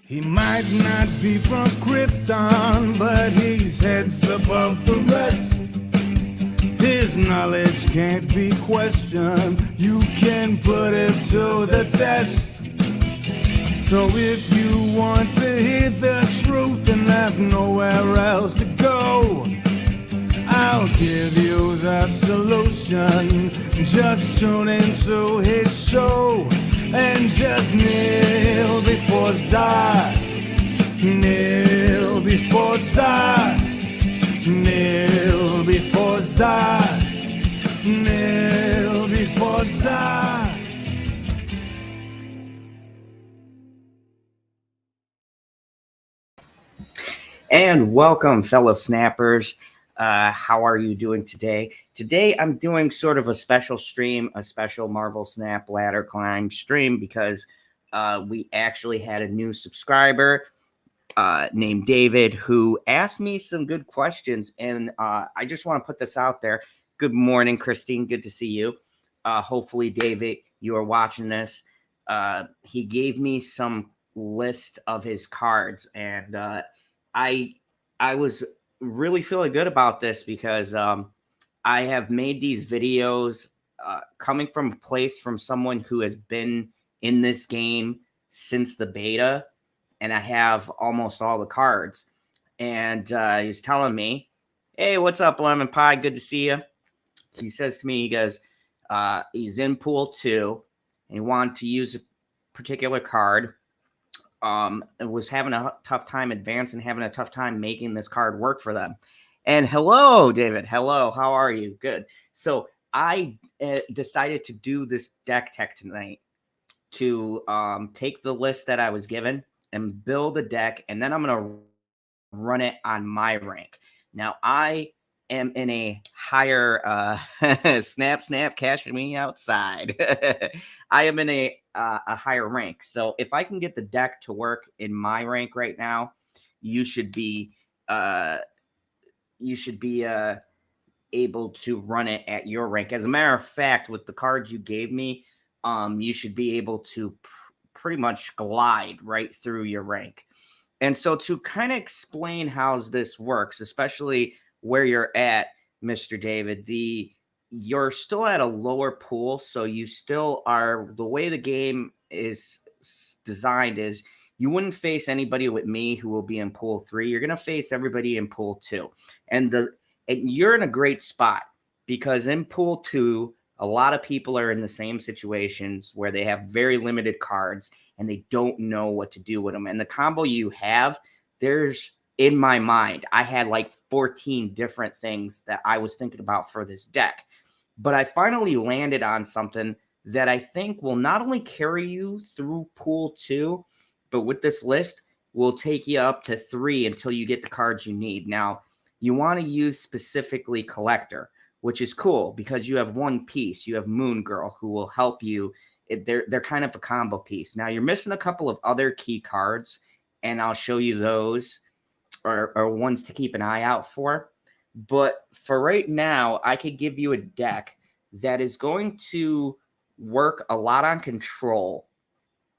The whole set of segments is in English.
He might not be from Krypton, but he's heads above the rest. His knowledge can't be questioned. You can put it to the test. So if you want to hear the truth and have nowhere else to go, I'll give you the solution. Just tune into his show and just kneel before Zod. Kneel before Zod. Kneel before Zod. Kneel before Zod. And welcome, fellow snappers. How are you doing today? Today, I'm doing sort of a special stream, a special Marvel Snap ladder climb stream because we actually had a new subscriber named David who asked me some good questions. And I just want to put this out there. Good morning, Christine. Good to see you. Hopefully, David, you are watching this. He gave me some list of his cards, and I was really feeling good about this because I have made these videos coming from a place from someone who has been in this game since the beta, and I have almost all the cards. And he's telling me, "Hey, what's up, Lemon Pie? Good to see you." He says to me, he goes, he's in pool 2, and he wanted to use a particular card. And was having a tough time advancing, having a tough time making this card work for them. And hello, David. Hello. How are you? Good. So I decided to do this deck tech tonight to take the list that I was given and build a deck, and then I'm going to run it on my rank. Now, I am in a higher snap, cashing me outside. I am in a higher rank. So if I can get the deck to work in my rank right now, you should be able to run it at your rank. As a matter of fact, with the cards you gave me, you should be able to pretty much glide right through your rank. And so to kind of explain how this works, especially where you're at, Mr. David, you're still at a lower pool, so you still are, the way the game is designed is you wouldn't face anybody with me who will be in pool 3. You're going to face everybody in pool 2. And you're in a great spot because in pool 2, a lot of people are in the same situations where they have very limited cards and they don't know what to do with them. And the combo you have, in my mind, I had like 14 different things that I was thinking about for this deck. But I finally landed on something that I think will not only carry you through pool 2, but with this list will take you up to 3 until you get the cards you need. Now, you want to use specifically Collector, which is cool because you have one piece. You have Moon Girl, who will help you. They're kind of a combo piece. Now, you're missing a couple of other key cards, and I'll show you those or ones to keep an eye out for. But for right now, I could give you a deck that is going to work a lot on control,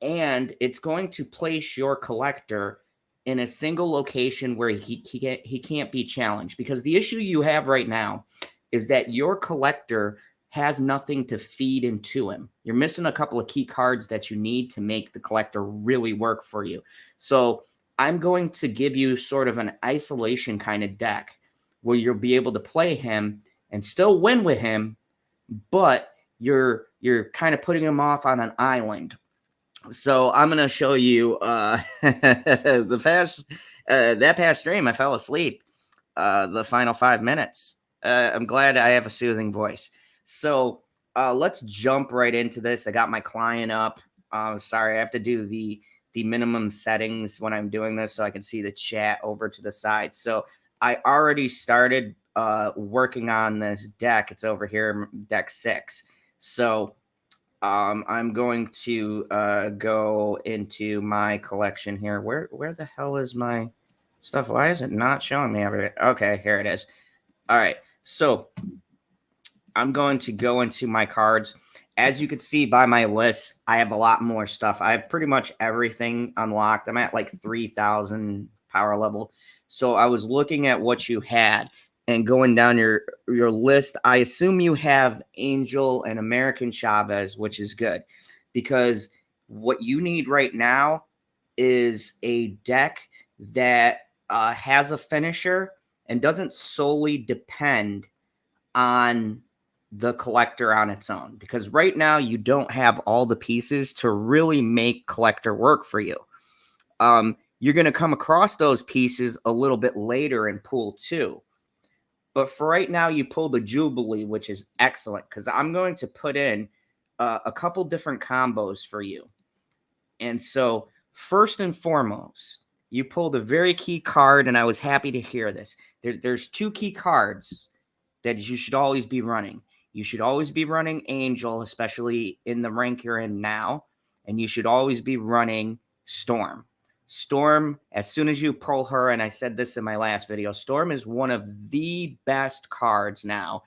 and it's going to place your Collector in a single location where he can't be challenged. Because the issue you have right now is that your Collector has nothing to feed into him. You're missing a couple of key cards that you need to make the Collector really work for you. So I'm going to give you sort of an isolation kind of deck where you'll be able to play him and still win with him, but you're kind of putting him off on an island. So I'm going to show you that past stream. I fell asleep the final 5 minutes. I'm glad I have a soothing voice. So let's jump right into this. I got my client up. Sorry, I have to do the minimum settings when I'm doing this so I can see the chat over to the side. So I already started working on this deck. It's over here, deck 6. So I'm going to go into my collection here. Where the hell is my stuff? Why is it not showing me everything? Okay, here it is. All right. So I'm going to go into my cards. as you can see by my list, I have a lot more stuff. I have pretty much everything unlocked. I'm at like 3,000 power level. So I was looking at what you had and going down your list. I assume you have Angel and American Chavez, which is good, because what you need right now is a deck that has a finisher and doesn't solely depend on the collector on its own, because right now you don't have all the pieces to really make collector work for you. You're going to come across those pieces a little bit later in pool 2. But for right now, you pull the Jubilee, which is excellent, because I'm going to put in a couple different combos for you. And so first and foremost, you pull the very key card, and I was happy to hear this. There's 2 key cards that you should always be running. You should always be running Angel, especially in the rank you're in now, and you should always be running Storm. Storm, as soon as you pull her, and I said this in my last video, Storm is one of the best cards now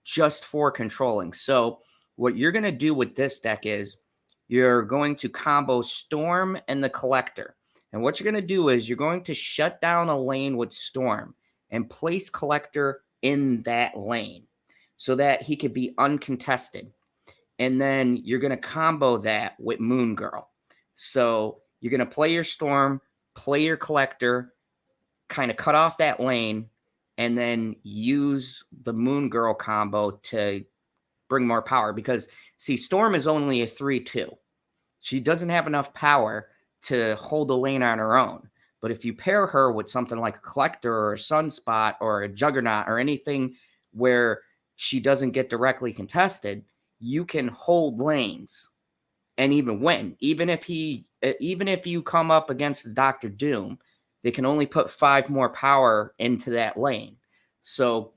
just for controlling. So what you're going to do with this deck is you're going to combo Storm and the Collector. And what you're going to do is you're going to shut down a lane with Storm and place Collector in that lane so that he could be uncontested. And then you're going to combo that with Moon Girl. So you're going to play your Storm, play your Collector, kind of cut off that lane, and then use the Moon Girl combo to bring more power. Because, see, Storm is only a 3-2. She doesn't have enough power to hold the lane on her own. But if you pair her with something like a Collector or a Sunspot or a Juggernaut or anything where she doesn't get directly contested, you can hold lanes and even win. Even if you come up against Dr. Doom, they can only put 5 more power into that lane. So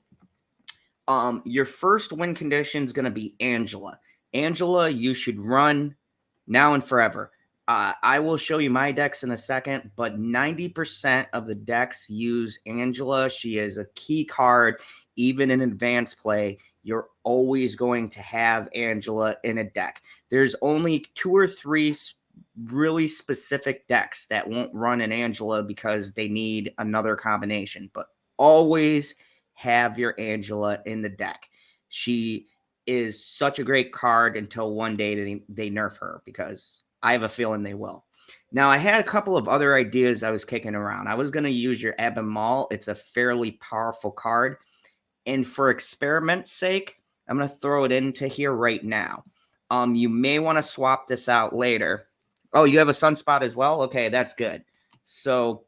your first win condition is going to be Angela. Angela, you should run now and forever. I will show you my decks in a second, but 90% of the decks use Angela. She is a key card. Even in advanced play, you're always going to have Angela in a deck. There's only 2 or 3 really specific decks that won't run an Angela because they need another combination, but always have your Angela in the deck. She is such a great card until one day they nerf her, because I have a feeling they will. Now, I had a couple of other ideas I was kicking around. I was going to use your Ebb and Maul. It's a fairly powerful card. And for experiment's sake, I'm going to throw it into here right now. You may want to swap this out later. Oh, you have a Sunspot as well? Okay, that's good. So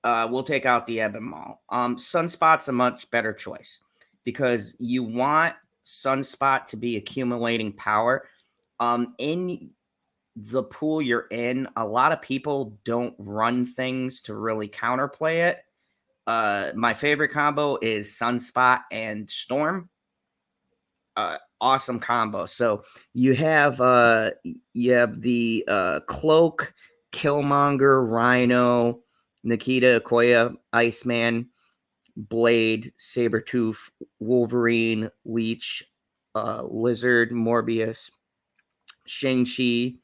we'll take out the Ebb and Maul. Sunspot's a much better choice because you want Sunspot to be accumulating power. In the pool you're in, a lot of people don't run things to really counterplay it. My favorite combo is Sunspot and Storm. Awesome combo. So you have the Cloak, Killmonger, Rhino, Nikita, Okoye, Iceman, Blade, Sabretooth, Wolverine, Leech, Lizard, Morbius, Shang-Chi,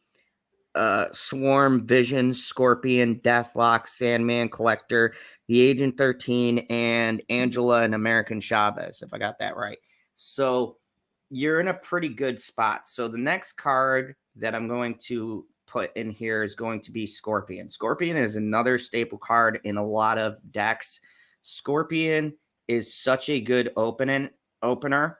Swarm, Vision, Scorpion, Deathlock, Sandman, Collector, the Agent 13, and Angela and American Chavez, if I got that right. So you're in a pretty good spot. So the next card that I'm going to put in here is going to be Scorpion. Scorpion is another staple card in a lot of decks. Scorpion is such a good opener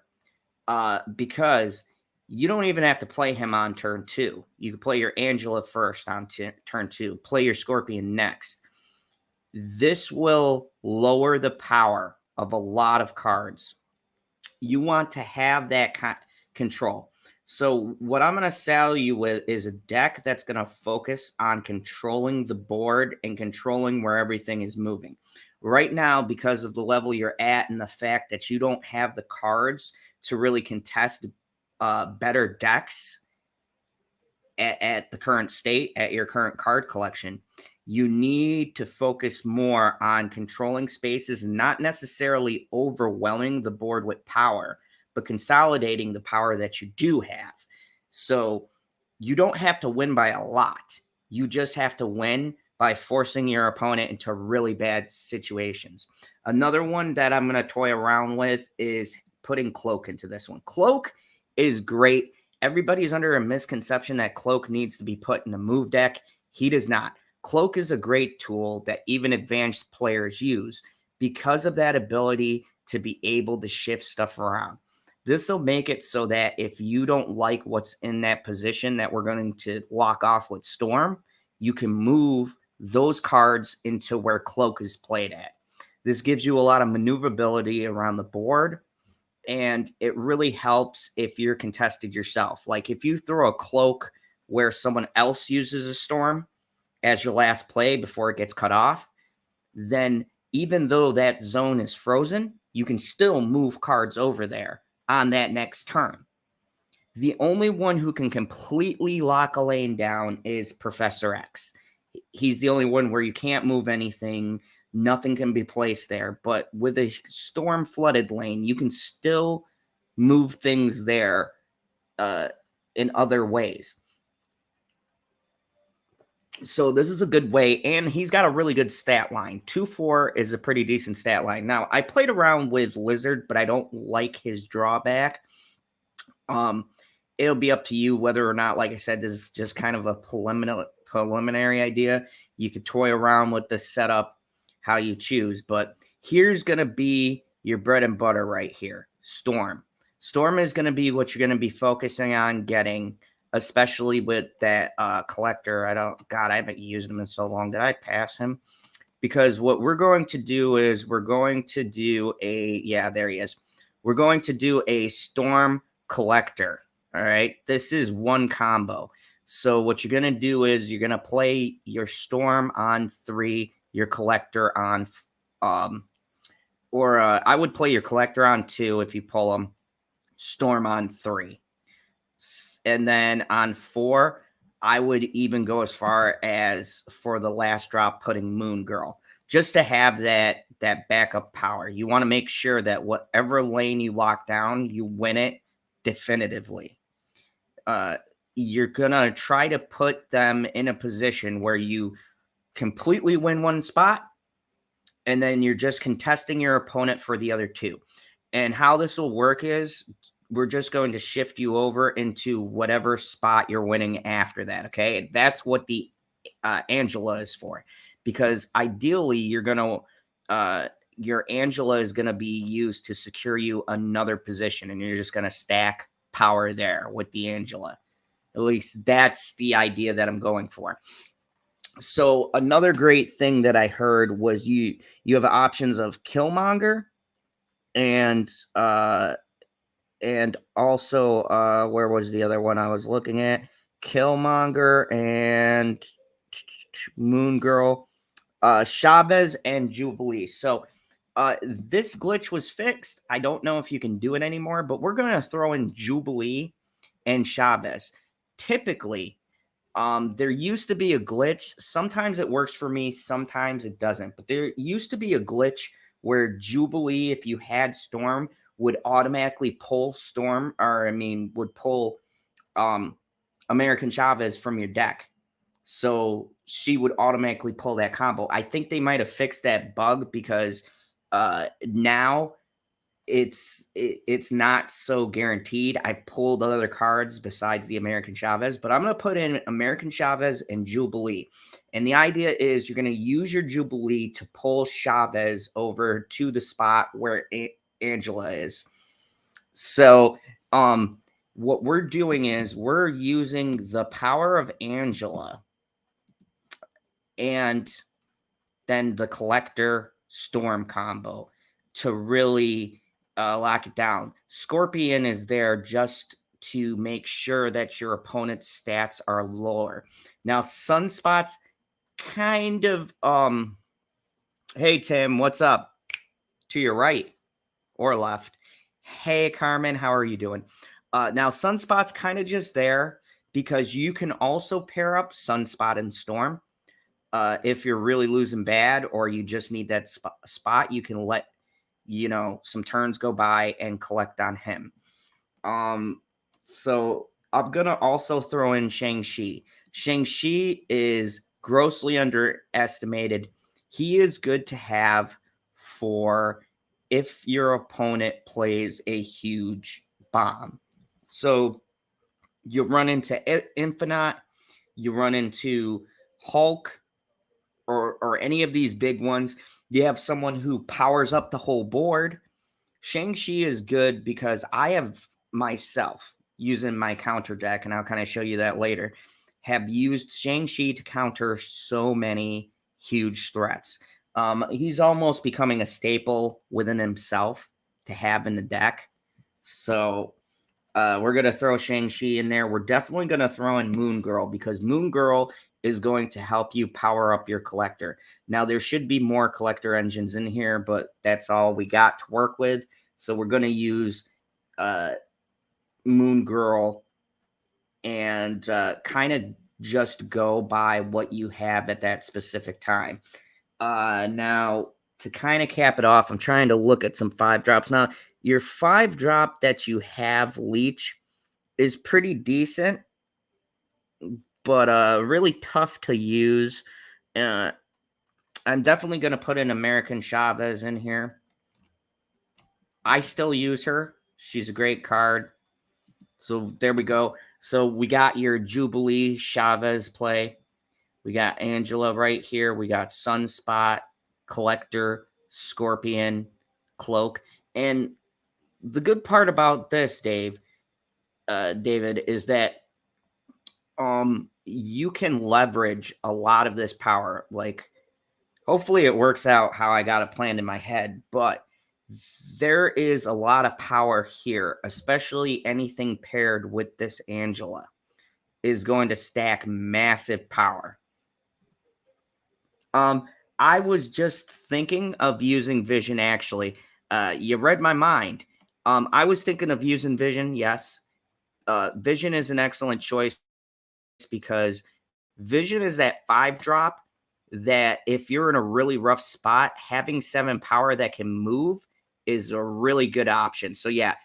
because you don't even have to play him on turn 2. You can play your Angela first on turn 2. Play your Scorpion next. This will lower the power of a lot of cards. You want to have that control. So what I'm going to sell you with is a deck that's going to focus on controlling the board and controlling where everything is moving. Right now, because of the level you're at and the fact that you don't have the cards to really contest better decks at the current state, at your current card collection, you need to focus more on controlling spaces, not necessarily overwhelming the board with power, but consolidating the power that you do have. So you don't have to win by a lot. You just have to win by forcing your opponent into really bad situations. Another one that I'm going to toy around with is putting Cloak into this one. Cloak is great. Everybody's under a misconception that Cloak needs to be put in a move deck. He does not. Cloak is a great tool that even advanced players use because of that ability to be able to shift stuff around. This will make it so that if you don't like what's in that position that we're going to lock off with Storm, you can move those cards into where Cloak is played at. This gives you a lot of maneuverability around the board, and it really helps if you're contested yourself. Like if you throw a Cloak where someone else uses a Storm as your last play before it gets cut off, then even though that zone is frozen, you can still move cards over there on that next turn. The only one who can completely lock a lane down is Professor X. He's the only one where you can't move anything. Nothing can be placed there. But with a storm flooded lane, you can still move things there in other ways. So this is a good way, and he's got a really good stat line. 2-4 is a pretty decent stat line. Now, I played around with Lizard, but I don't like his drawback. It'll be up to you whether or not, like I said, this is just kind of a preliminary idea. You could toy around with the setup how you choose, but here's going to be your bread and butter right here, Storm. Storm is going to be what you're going to be focusing on getting, especially with that collector. I haven't used him in so long. Did I pass him? Because what we're going to do is we're going to do there he is. We're going to do a Storm collector. All right. This is one combo. So what you're going to do is you're going to play your Storm on 3, your collector on, I would play your collector on 2 if you pull them, Storm on 3. And then on 4, I would even go as far as for the last drop putting Moon Girl, just to have that backup power. You want to make sure that whatever lane you lock down, you win it definitively. You're going to try to put them in a position where you completely win one spot, and then you're just contesting your opponent for the other 2. And how this will work is we're just going to shift you over into whatever spot you're winning after that, okay? That's what the Angela is for, because ideally you're going to your Angela is going to be used to secure you another position, and you're just going to stack power there with the Angela. At least that's the idea that I'm going for. So another great thing that I heard was you have options of Killmonger and also where was the other one I was looking at? Killmonger and Moon Girl, Chavez and Jubilee. So this glitch was fixed. I don't know if you can do it anymore, but we're going to throw in Jubilee and Chavez. Typically, there used to be a glitch. Sometimes it works for me, sometimes it doesn't. But there used to be a glitch where Jubilee, if you had Storm, would automatically pull would pull American Chavez from your deck. So she would automatically pull that combo. I think they might have fixed that bug because now it's not so guaranteed. I've pulled other cards besides the American Chavez, but I'm going to put in American Chavez and Jubilee. And the idea is you're going to use your Jubilee to pull Chavez over to the spot where Angela is. So what we're doing is we're using the power of Angela and then the collector Storm combo to really lock it down. Scorpion is there just to make sure that your opponent's stats are lower. Now, Sunspot's kind of hey Tim, what's up? To your right or left. Hey Carmen, how are you doing? Now Sunspot's kind of just there because you can also pair up Sunspot and Storm. If you're really losing bad or you just need that spot, you can let some turns go by and collect on him. So I'm gonna also throw in Shang-Chi. Shang-Chi is grossly underestimated. He is good to have for if your opponent plays a huge bomb. So you run into Infinite, you run into Hulk, or any of these big ones. You have someone who powers up the whole board. Shang-Chi is good because I have myself, using my counter deck, and I'll kind of show you that later, have used Shang-Chi to counter so many huge threats. He's almost becoming a staple within himself to have in the deck. So we're going to throw Shang-Chi in there. We're definitely going to throw in Moon Girl because Moon Girl is going to help you power up your collector. Now, there should be more collector engines in here, but that's all we got to work with. So we're going to use Moon Girl and kind of just go by what you have at that specific time. Now, to kind of cap it off, I'm trying to look at some 5-drops. Now, your 5-drop that you have, Leech, is pretty decent, but really tough to use. I'm definitely going to put in American Chavez in here. I still use her. She's a great card. So there we go. So we got your Jubilee Chavez play. We got Angela right here. We got Sunspot, Collector, Scorpion, Cloak. And the good part about this, David, is that you can leverage a lot of this power. Like, hopefully it works out how I got it planned in my head, but there is a lot of power here, especially anything paired with this Angela is going to stack massive power. I was just thinking of using Vision, actually. You read my mind. I was thinking of using Vision, yes. Vision is an excellent choice because Vision is that 5-drop that if you're in a really rough spot, having 7 power that can move is a really good option. So yeah,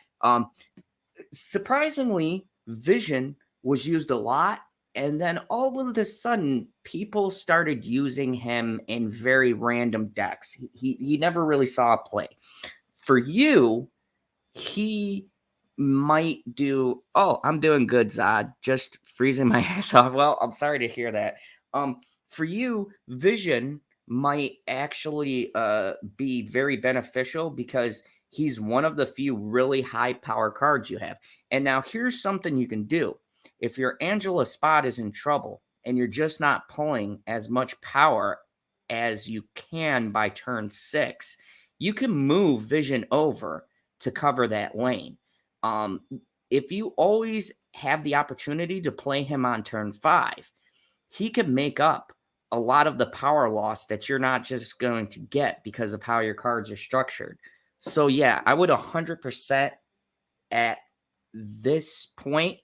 surprisingly, Vision was used a lot, and then all of a sudden, people started using him in very random decks. He never really saw a play. For you, he might do. Oh, I'm doing good, Zod. Just freezing my ass off. Well, I'm sorry to hear that. For you, Vision might actually be very beneficial because he's one of the few really high power cards you have. And now here's something you can do. If your Angela spot is in trouble and you're just not pulling as much power as you can by turn 6, you can move Vision over to cover that lane. If you always have the opportunity to play him on turn 5, he could make up a lot of the power loss that you're not just going to get because of how your cards are structured. So yeah, I would 100% at this point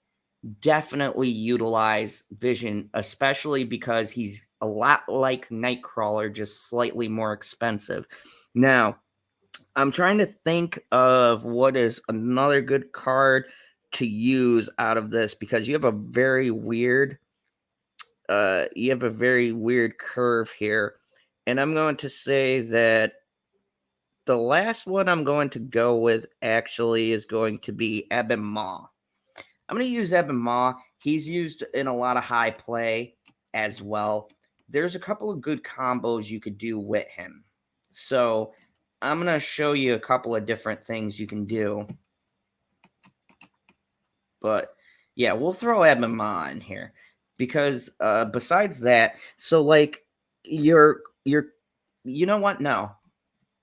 definitely utilize Vision, especially because he's a lot like Nightcrawler, just slightly more expensive. Now, I'm trying to think of what is another good card to use out of this because you have a very weird curve here. And I'm going to say that the last one I'm going to go with actually is going to be Ebon Maw. I'm going to use Ebon Maw. He's used in a lot of high play as well. There's a couple of good combos you could do with him. So I'm going to show you a couple of different things you can do. But yeah, we'll throw Ebon Maw in here because besides that, so like you know what? No,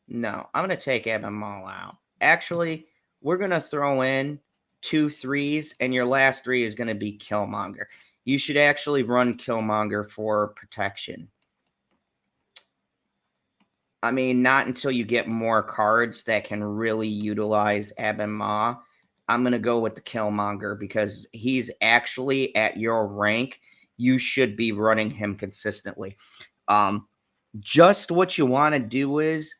I'm going to take Ebon Maw out. Actually, we're going to throw in 2 3s, and your last 3 is going to be Killmonger. You should actually run Killmonger for protection. I mean, not until you get more cards that can really utilize Ebon Maw. I'm going to go with the Killmonger because he's actually at your rank. You should be running him consistently. Just what you want to do is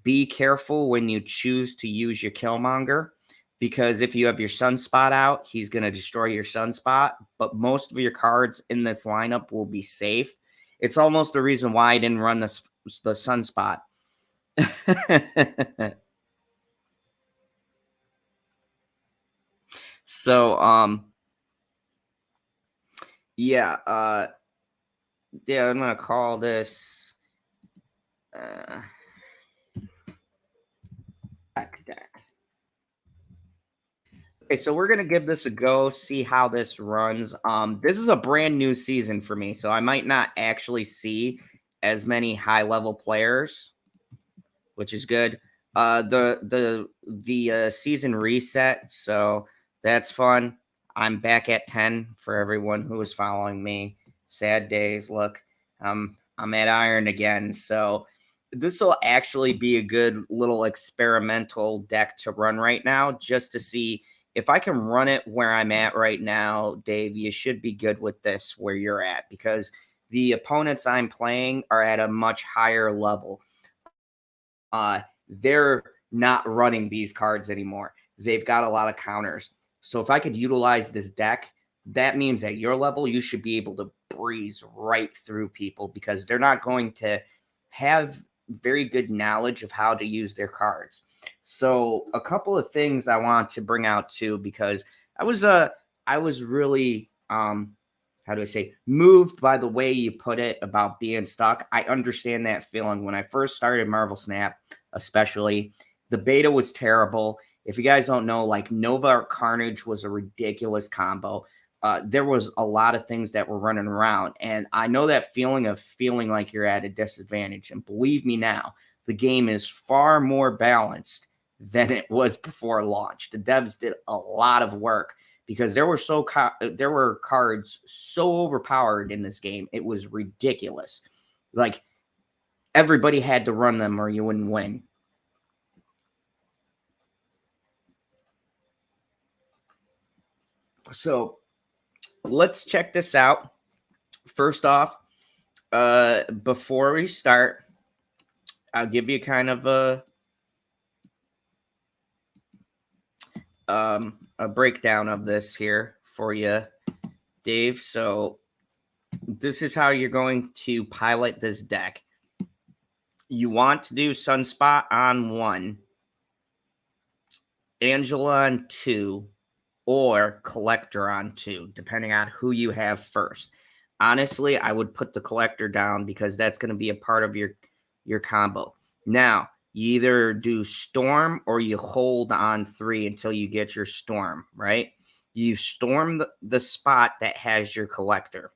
be careful when you choose to use your Killmonger. because if you have your sunspot out, he's going to destroy your sunspot. But most of your cards in this lineup will be safe. It's almost the reason why I didn't run the sunspot. So, yeah, yeah, I'm gonna call this deck. Okay, so we're gonna give this a go, see how this runs. This is a brand new season for me, so I might not actually see as many high level players, which is good. The season reset, so that's fun. I'm back at 10 for everyone who is following me. Sad days. Look, I'm at iron again, so this will actually be a good little experimental deck to run right now, just to see if I can run it where I'm at right now. Dave, you should be good with this where you're at, because the opponents I'm playing are at a much higher level. They're not running these cards anymore. They've got a lot of counters. So if I could utilize this deck, that means at your level, you should be able to breeze right through people, because they're not going to have very good knowledge of how to use their cards. So a couple of things I want to bring out too, because I was really how do I say, moved by the way you put it about being stuck. I understand that feeling. When I first started Marvel Snap, especially, the beta was terrible. If you guys don't know, like, Nova Carnage was a ridiculous combo. There was a lot of things that were running around, and I know that feeling of feeling like you're at a disadvantage. And believe me now, the game is far more balanced than it was before launch. The devs did a lot of work, because there were cards so overpowered in this game. It was ridiculous. Like, everybody had to run them or you wouldn't win. So let's check this out. First off, before we start, I'll give you kind of a breakdown of this here for you, Dave. So this is how you're going to pilot this deck. You want to do Sunspot on 1, Angela on 2, or Collector on 2, depending on who you have first. Honestly, I would put the Collector down, because that's going to be a part of your combo. Now, you either do Storm or you hold on 3 until you get your Storm, right? You storm the spot that has your Collector.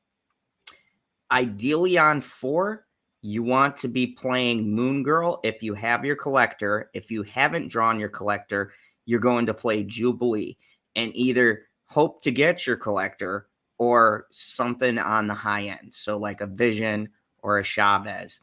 Ideally on 4, you want to be playing Moon Girl if you have your Collector. If you haven't drawn your Collector, you're going to play Jubilee and either hope to get your Collector or something on the high end. So like a Vision or a Chavez.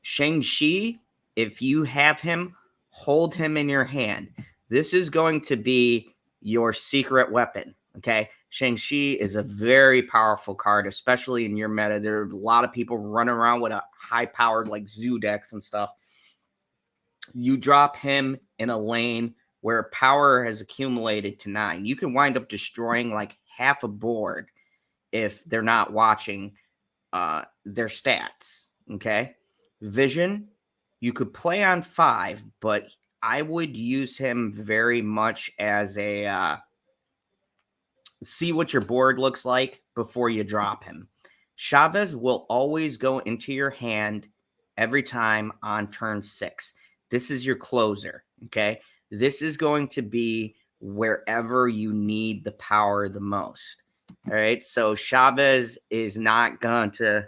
Shang-Chi, if you have him, hold him in your hand. This is going to be your secret weapon, okay? Shang-Chi is a very powerful card, especially in your meta. There are a lot of people running around with a high-powered, like, Zoo decks and stuff. You drop him in a lane where power has accumulated to 9. You can wind up destroying, like, half a board if they're not watching their stats, okay? Vision, you could play on 5, but I would use him very much as a see what your board looks like before you drop him. Chavez will always go into your hand every time on turn 6. This is your closer, okay? This is going to be wherever you need the power the most. All right, so Chavez is not going to,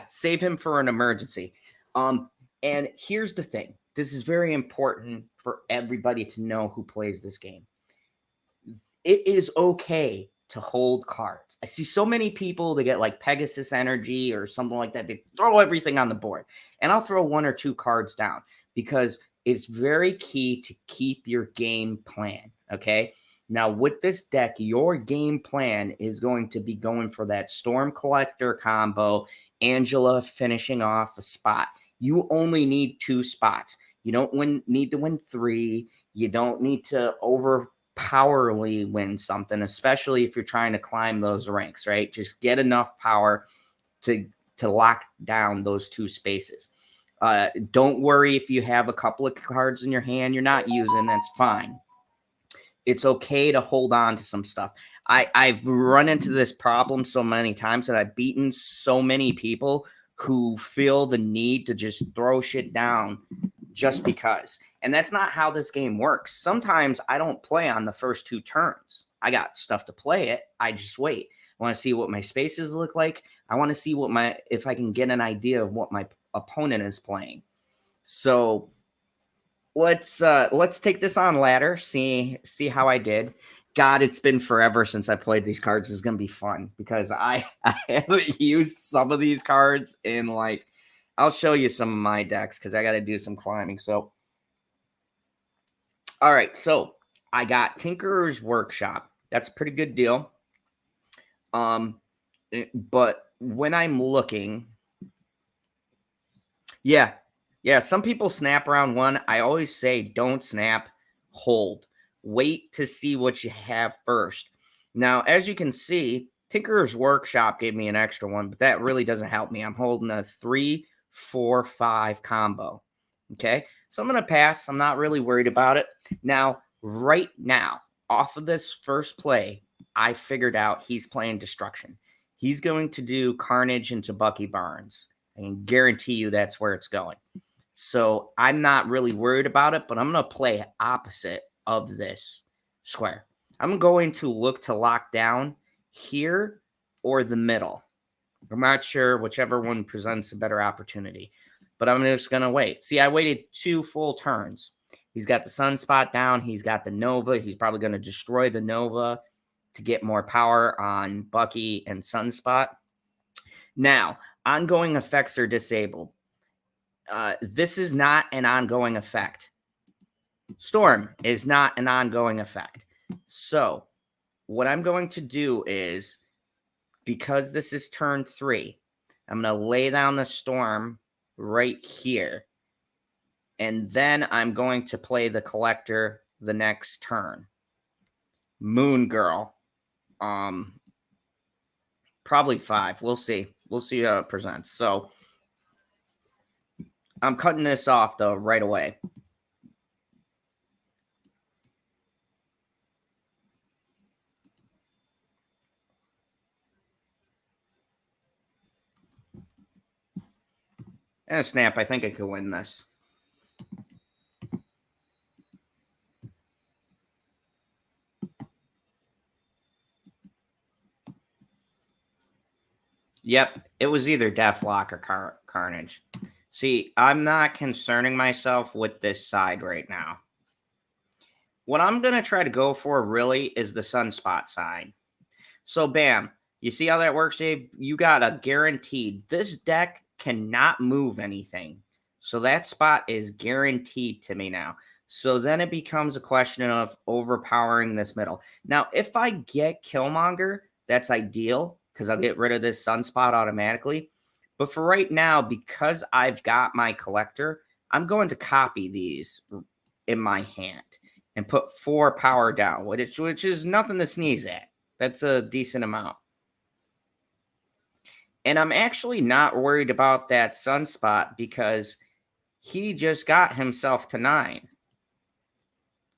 save him for an emergency. And here's the thing. This is very important for everybody to know who plays this game. It is okay to hold cards. I see so many people that get like Pegasus energy or something like that. They throw everything on the board. And I'll throw 1 or 2 cards down, because it's very key to keep your game plan, okay? Now, with this deck, your game plan is going to be going for that Storm Collector combo, Angela finishing off a spot. You only need 2 spots. You don't need to win 3. You don't need to overpowerly win something, especially if you're trying to climb those ranks, right? Just get enough power to lock down those 2 spaces. Don't worry if you have a couple of cards in your hand you're not using. That's fine. It's okay to hold on to some stuff. I've run into this problem so many times that I've beaten so many people who feel the need to just throw shit down just because. And that's not how this game works. Sometimes I don't play on the first 2 turns. I got stuff to play it. I just wait. I want to see what my spaces look like. I want to see if I can get an idea of what my opponent is playing. So let's take this on ladder, see how I did. God, it's been forever since I played these cards. It's gonna be fun because I haven't used some of these cards in like, I'll show you some of my decks because I got to do some climbing. So, all right, so I got Tinkerer's Workshop. That's a pretty good deal. But when I'm looking, yeah, some people snap round 1. I always say don't snap, hold. Wait to see what you have first. Now, as you can see, Tinkerer's Workshop gave me an extra one, but that really doesn't help me. I'm holding a 3, 4, 5 combo. Okay, so I'm going to pass. I'm not really worried about it. Now, right now, off of this first play, I figured out he's playing Destruction. He's going to do Carnage into Bucky Barnes. I can guarantee you that's where it's going. So I'm not really worried about it, but I'm going to play opposite of this square. I'm going to look to lock down here or the middle. I'm not sure, whichever one presents a better opportunity, but I'm just going to wait. See, I waited 2 full turns. He's got the Sunspot down. He's got the Nova. He's probably going to destroy the Nova to get more power on Bucky and Sunspot. Now, ongoing effects are disabled. This is not an ongoing effect. Storm is not an ongoing effect. So what I'm going to do is, because this is turn 3, I'm going to lay down the Storm right here. And then I'm going to play the Collector the next turn. Moon Girl. Probably 5. We'll see. We'll see how it presents. So I'm cutting this off, though, right away. And a snap. I think I could win this. Yep, it was either Deathlock or Carnage. See, I'm not concerning myself with this side right now. What I'm going to try to go for really is the Sunspot side. So, bam. You see how that works, Abe? You got a guaranteed. This deck cannot move anything. So that spot is guaranteed to me now. So then it becomes a question of overpowering this middle. Now, if I get Killmonger, that's ideal because I'll get rid of this Sunspot automatically. But for right now, because I've got my Collector, I'm going to copy these in my hand and put 4 power down, which is nothing to sneeze at. That's a decent amount. And I'm actually not worried about that Sunspot because he just got himself to 9.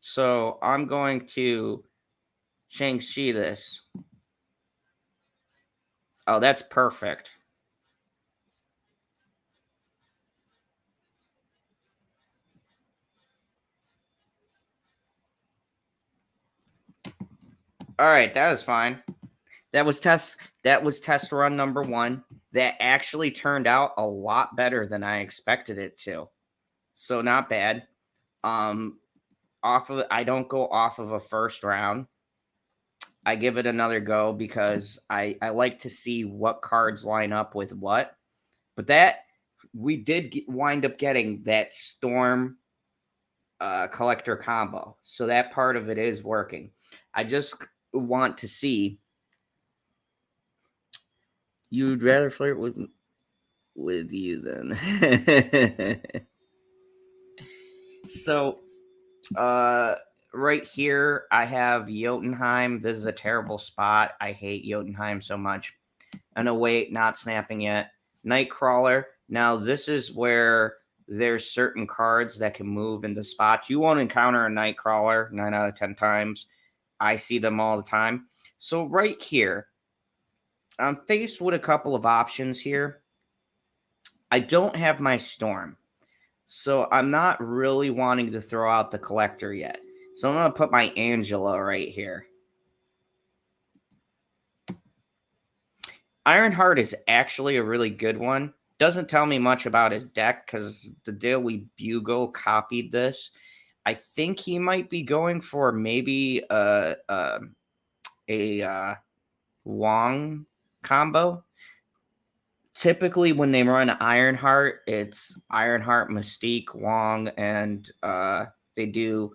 So I'm going to Shang-Chi this. Oh, that's perfect. All right, that was fine. That was test run number 1. That actually turned out a lot better than I expected it to. So not bad. I don't go off of a first round. I give it another go because I like to see what cards line up with what. But that we did wind up getting that Storm Collector combo. So that part of it is working. I just want to see. You'd rather flirt with you then. So Right here, I have Jotunheim. This is a terrible spot. I hate Jotunheim so much. Oh, no, wait, not snapping yet. Nightcrawler. Now, this is where there's certain cards that can move into spots. You won't encounter a Nightcrawler 9 out of 10 times. I see them all the time. So right here, I'm faced with a couple of options here. I don't have my Storm. So I'm not really wanting to throw out the Collector yet. So I'm going to put my Angela right here. Ironheart is actually a really good one. Doesn't tell me much about his deck because the Daily Bugle copied this. I think he might be going for maybe a Wong combo. Typically, when they run Ironheart, it's Ironheart, Mystique, Wong, and they do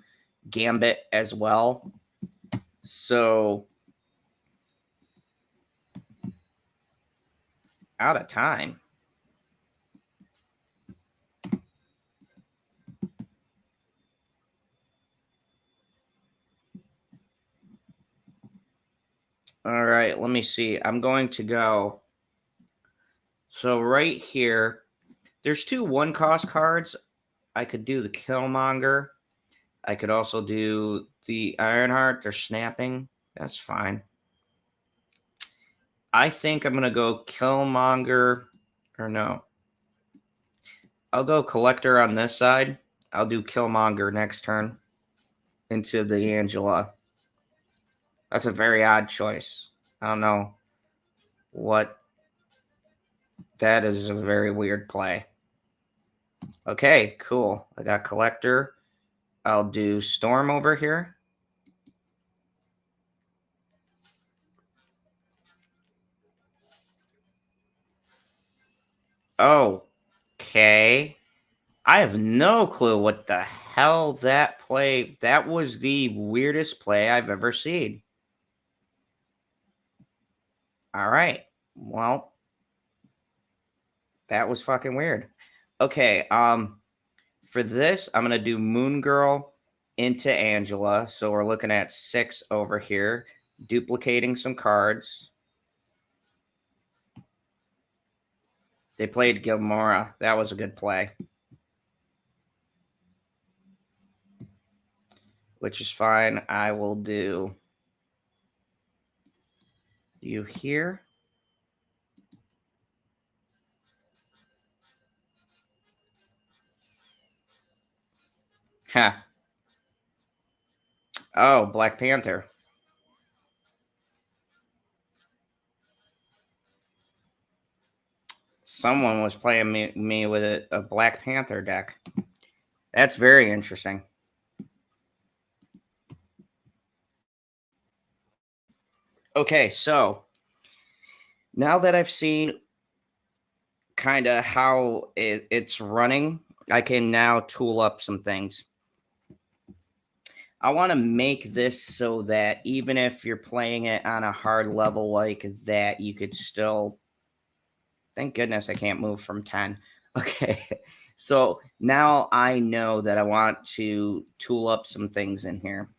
Gambit as well. So, out of time. All right, let me see. I'm going to go. So right here, there's 2 1-cost cards. I could do the Killmonger. I could also do the Ironheart. They're snapping. That's fine. I think I'm going to go Killmonger. Or no. I'll go Collector on this side. I'll do Killmonger next turn into the Angela. That's a very odd choice. I don't know what. That is a very weird play. Okay, cool. I got Collector. I'll do Storm over here. Okay. I have no clue what the hell that play. That was the weirdest play I've ever seen. All right. Well, that was fucking weird. Okay, for this, I'm going to do Moon Girl into Angela. So we're looking at 6 over here, duplicating some cards. They played Gilmora. That was a good play. Which is fine. I will do you here. Huh. Oh, Black Panther. Someone was playing me with a Black Panther deck. That's very interesting. Okay, so now that I've seen kind of how it's running, I can now tool up some things. I want to make this so that even if you're playing it on a hard level like that, you could still. Thank goodness I can't move from 10. Okay, so now I know that I want to tool up some things in here.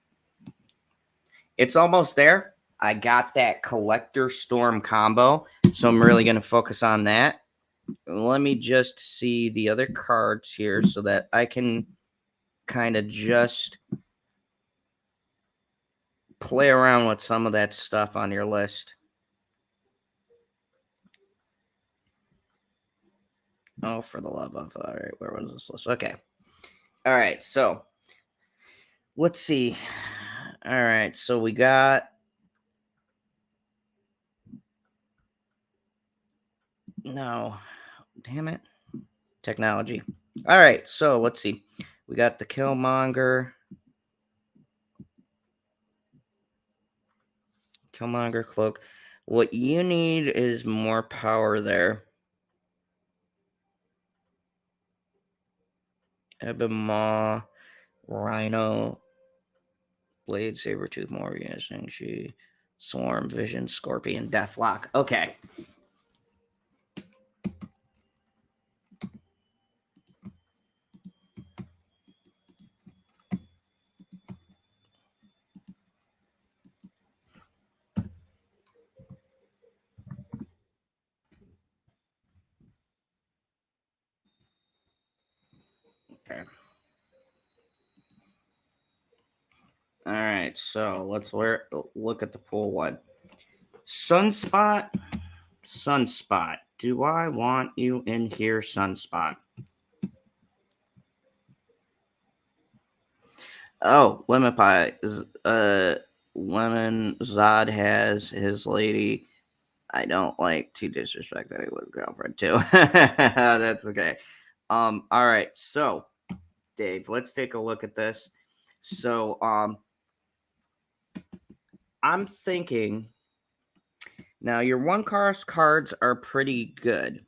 It's almost there. I got that Collector Storm combo, so I'm really going to focus on that. Let me just see the other cards here so that I can kind of just play around with some of that stuff on your list. Oh, for the love of... All right, where was this list? Okay. All right, so let's see. All right, so we got... No. Damn it. Technology. All right, so let's see. We got the Killmonger. Killmonger cloak. What you need is more power there. Ebonmaw, Rhino, Blade, Sabretooth, Morgan, Shang-Chi, Swarm, Vision, Scorpion, Deathlock. Okay. Okay. All right, so let's look at the pool one. Sunspot. Sunspot. Do I want you in here, Sunspot? Oh, Lemon Pie. Lemon Zod has his lady. I don't like to disrespect anyone's girlfriend too. That's okay. All right. So, Dave, let's take a look at this. So, I'm thinking now your one cost cards are pretty good,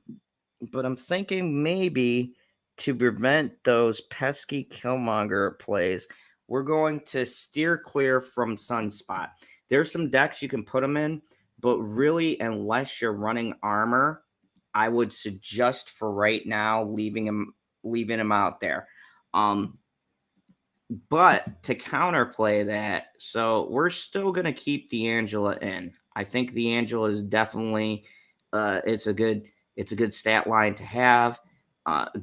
but I'm thinking maybe to prevent those pesky Killmonger plays, we're going to steer clear from Sunspot. There's some decks you can put them in, but really, unless you're running armor, I would suggest for right now leaving him out there. But to counterplay that, so we're still gonna keep the Angela in. I think the Angela is definitely it's a good stat line to have,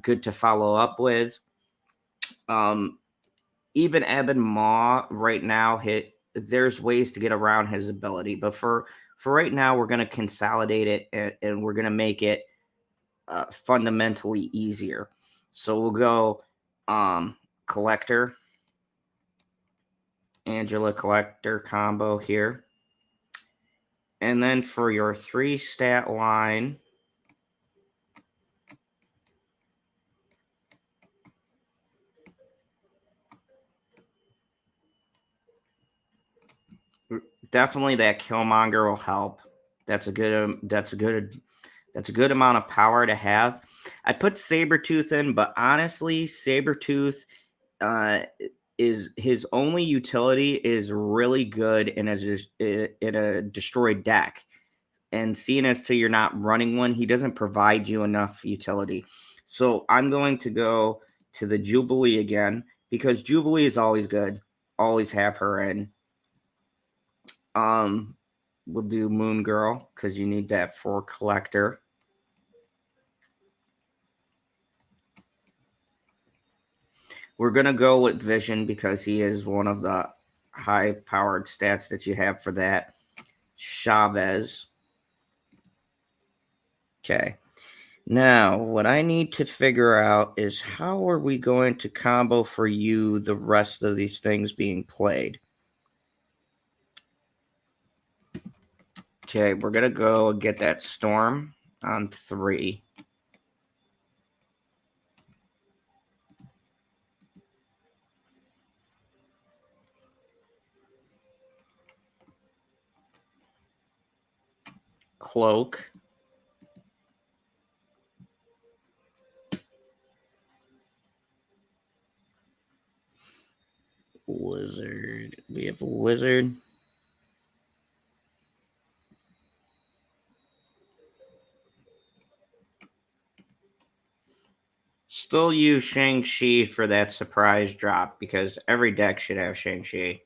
good to follow up with. Um, Even Eben Maw right now there's ways to get around his ability, but for right now we're gonna consolidate it and we're gonna make it fundamentally easier. So we'll go collector. Angela Collector combo here. And then for your 3 stat line, definitely that Killmonger will help. That's a good amount of power to have. I put Sabretooth in, but honestly, Sabretooth is his only utility is really good in a destroyed deck. And seeing as to you're not running one, he doesn't provide you enough utility. So I'm going to go to the Jubilee again because Jubilee is always good. Always have her in. We'll do Moon Girl because you need that for collector. We're gonna go with Vision because he is one of the high-powered stats that you have for that. Chavez. Okay. Now, what I need to figure out is how are we going to combo for you the rest of these things being played? Okay, we're going to go get that Storm on 3. Cloak. Wizard. We have a Wizard. Still use Shang-Chi for that surprise drop because every deck should have Shang-Chi.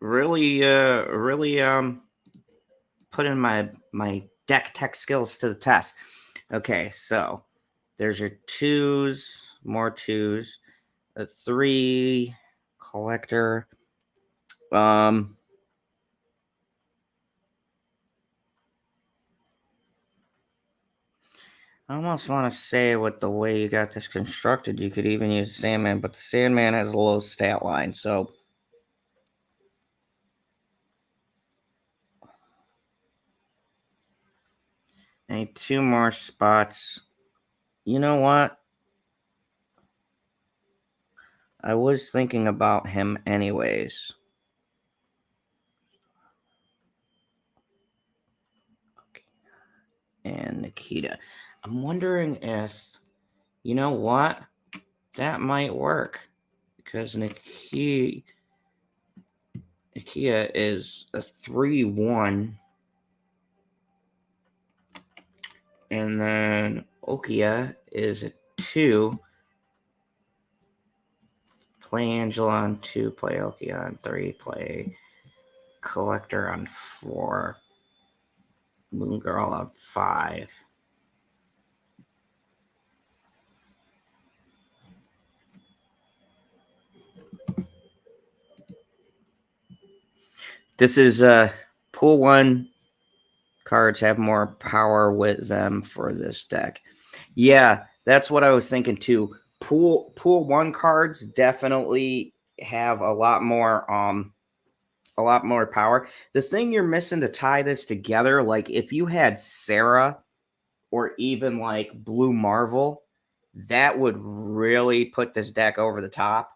Really putting my deck tech skills to the test. Okay, so there's your 2s, more 2s, a 3 collector. I almost want to say with the way you got this constructed, you could even use Sandman, but the Sandman has a low stat line, so I need 2 more spots. You know what? I was thinking about him anyways. And Nikita. I'm wondering if, you know what? That might work. Because Nikita is a 3-1. And then Okia is a 2. Play Angela on 2, play Okia on 3, play Collector on 4. Moon Girl on 5. This is pool 1 cards have more power with them for this deck. Yeah, that's what I was thinking too. Pool 1 cards definitely have a lot more power. The thing you're missing to tie this together, like if you had Sarah or even like Blue Marvel, that would really put this deck over the top.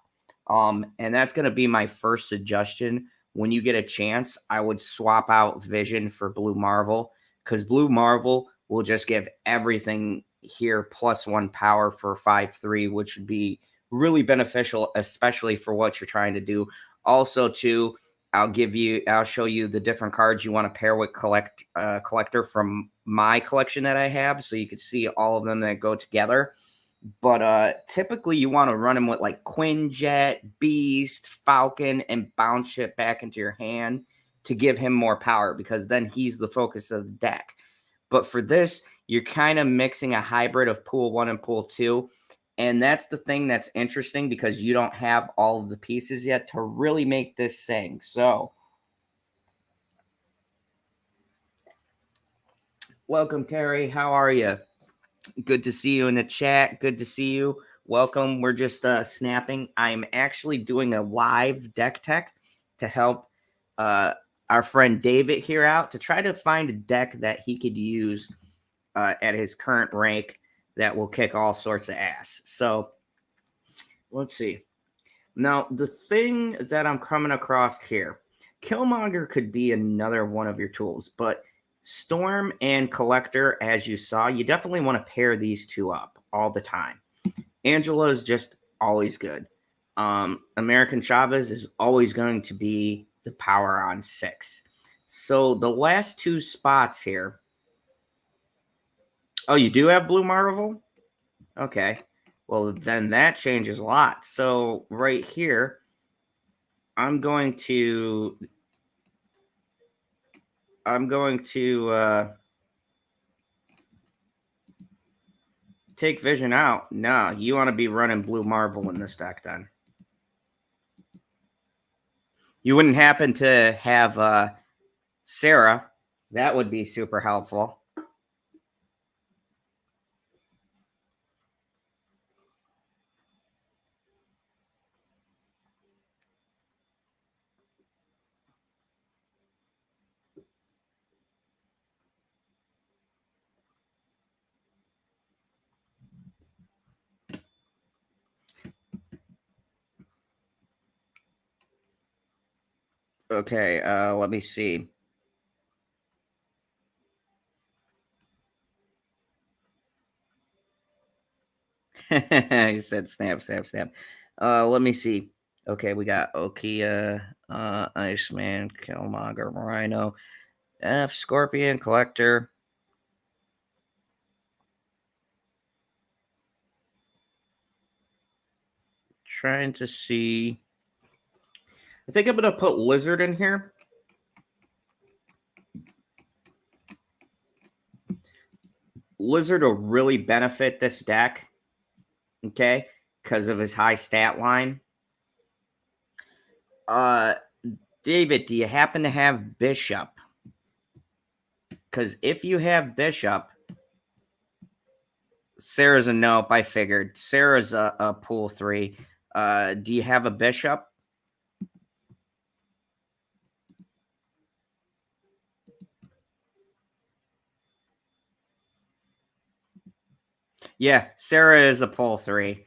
And that's going to be my first suggestion. When you get a chance, I would swap out Vision for Blue Marvel, because Blue Marvel will just give everything here +1 power for 5/3, which would be really beneficial, especially for what you're trying to do. Also, too, I'll show you the different cards you want to pair with collector from my collection that I have, so you can see all of them that go together. But typically you want to run them with like Quinjet, Beast, Falcon, and bounce shit back into your hand to give him more power, because then he's the focus of the deck. But for this, you're kind of mixing a hybrid of pool 1 and pool 2. And that's the thing that's interesting, because you don't have all of the pieces yet to really make this sing. So, welcome, Terry. How are you? Good to see you in the chat. Good to see you. Welcome. We're just snapping. I'm actually doing a live deck tech to help our friend David here out, to try to find a deck that he could use at his current rank that will kick all sorts of ass. So let's see. Now, the thing that I'm coming across here, Killmonger could be another one of your tools, but Storm and Collector, as you saw, you definitely want to pair these two up all the time. Angela is just always good. American Chavez is always going to be the power on 6. So the last 2 spots here. Oh, you do have Blue Marvel? Okay. Well, then that changes a lot. So right here, I'm going to take Vision out. No, you want to be running Blue Marvel in this deck then. You wouldn't happen to have Sarah. That would be super helpful. Okay, let me see. He said snap, snap, snap. Let me see. Okay, we got Okia, Iceman, Killmonger, Rhino, F, Scorpion, Collector. Trying to see. I think I'm going to put Lizard in here. Lizard will really benefit this deck, okay, because of his high stat line. David, do you happen to have Bishop? Because if you have Bishop, Sarah's a nope. I figured Sarah's a pool 3. Do you have a Bishop? Yeah, Sarah is a pool 3.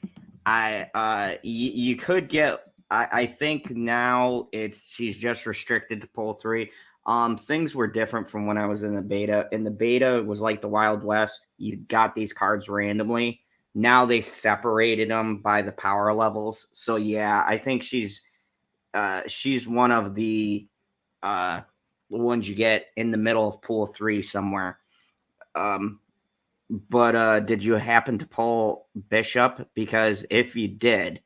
You could get. I think now she's just restricted to pool 3. Things were different from when I was in the beta. In the beta, it was like the Wild West. You got these cards randomly. Now they separated them by the power levels. So yeah, I think she's one of the ones you get in the middle of pool 3 somewhere. But did you happen to pull Bishop? Because if you did,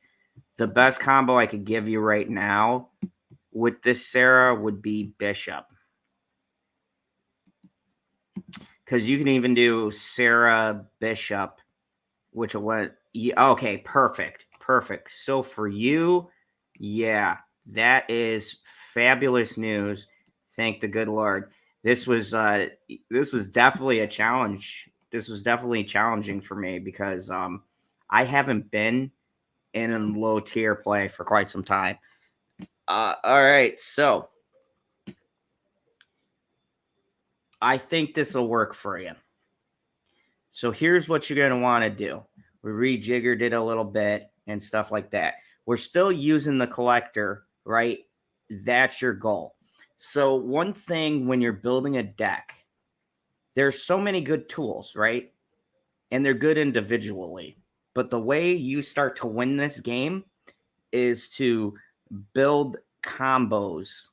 the best combo I could give you right now with this Sarah would be Bishop. Because you can even do Sarah Bishop, which will let okay, perfect. So for you, yeah, that is fabulous news. Thank the good Lord. This was definitely a challenge. This was definitely challenging for me because I haven't been in a low tier play for quite some time. All right, so I think this will work for you. So here's what you're going to want to do. We rejiggered it a little bit and stuff like that. We're still using the collector, right? That's your goal. So one thing when you're building a deck, there's so many good tools, right? And they're good individually. But the way you start to win this game is to build combos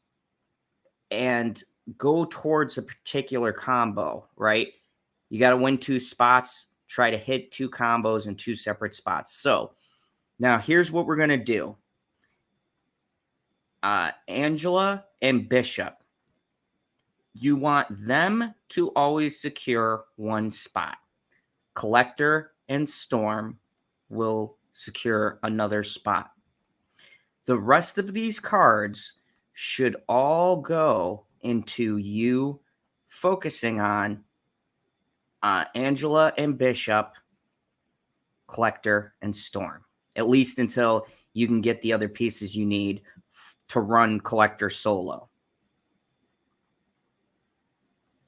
and go towards a particular combo, right? You got to win 2 spots, try to hit 2 combos in 2 separate spots. So now here's what we're going to do. Angela and Bishop, you want them to always secure 1 spot. Collector and Storm will secure another spot. The rest of these cards should all go into you focusing on Angela and Bishop, Collector, and Storm, at least until you can get the other pieces you need to run Collector solo.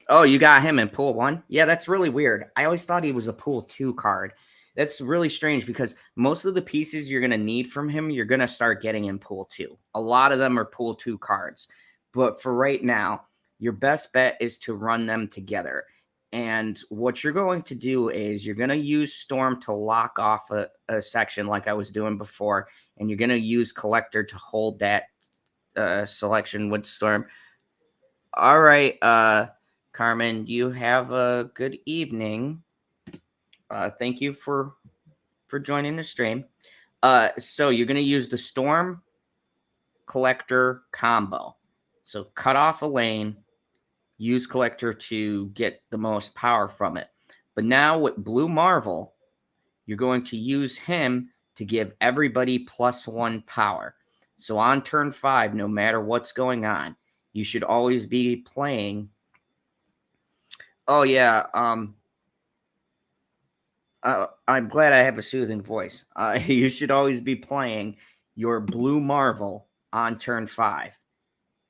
Oh, you got him in pool 1? Yeah, that's really weird. I always thought he was a pool 2 card. That's really strange because most of the pieces you're going to need from him, you're going to start getting in pool 2. A lot of them are pool 2 cards. But for right now, your best bet is to run them together. And what you're going to do is you're going to use Storm to lock off a section like I was doing before. And you're going to use Collector to hold that selection with Storm. All right, Carmen, you have a good evening. Thank you for joining the stream. So you're going to use the Storm Collector combo. So cut off a lane, use Collector to get the most power from it. But now with Blue Marvel, you're going to use him to give everybody +1 power. So on turn 5, no matter what's going on, you should always be playing. Oh, yeah. I'm glad I have a soothing voice. You should always be playing your Blue Marvel on turn 5.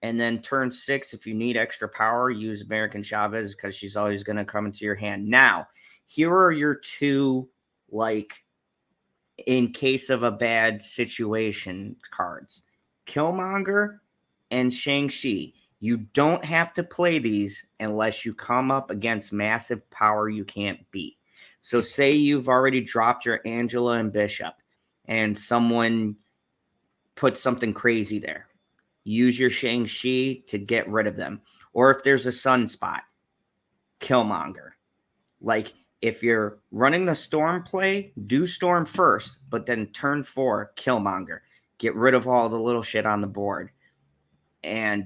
And then turn 6, if you need extra power, use American Chavez because she's always going to come into your hand. Now, here are your 2, like, in case of a bad situation cards. Killmonger and Shang-Chi. You don't have to play these unless you come up against massive power you can't beat. So say you've already dropped your Angela and Bishop and someone put something crazy there. Use your Shang-Chi to get rid of them. Or if there's a sunspot, Killmonger. Like, if you're running the Storm play, do Storm first, but then turn 4, Killmonger. Get rid of all the little shit on the board. And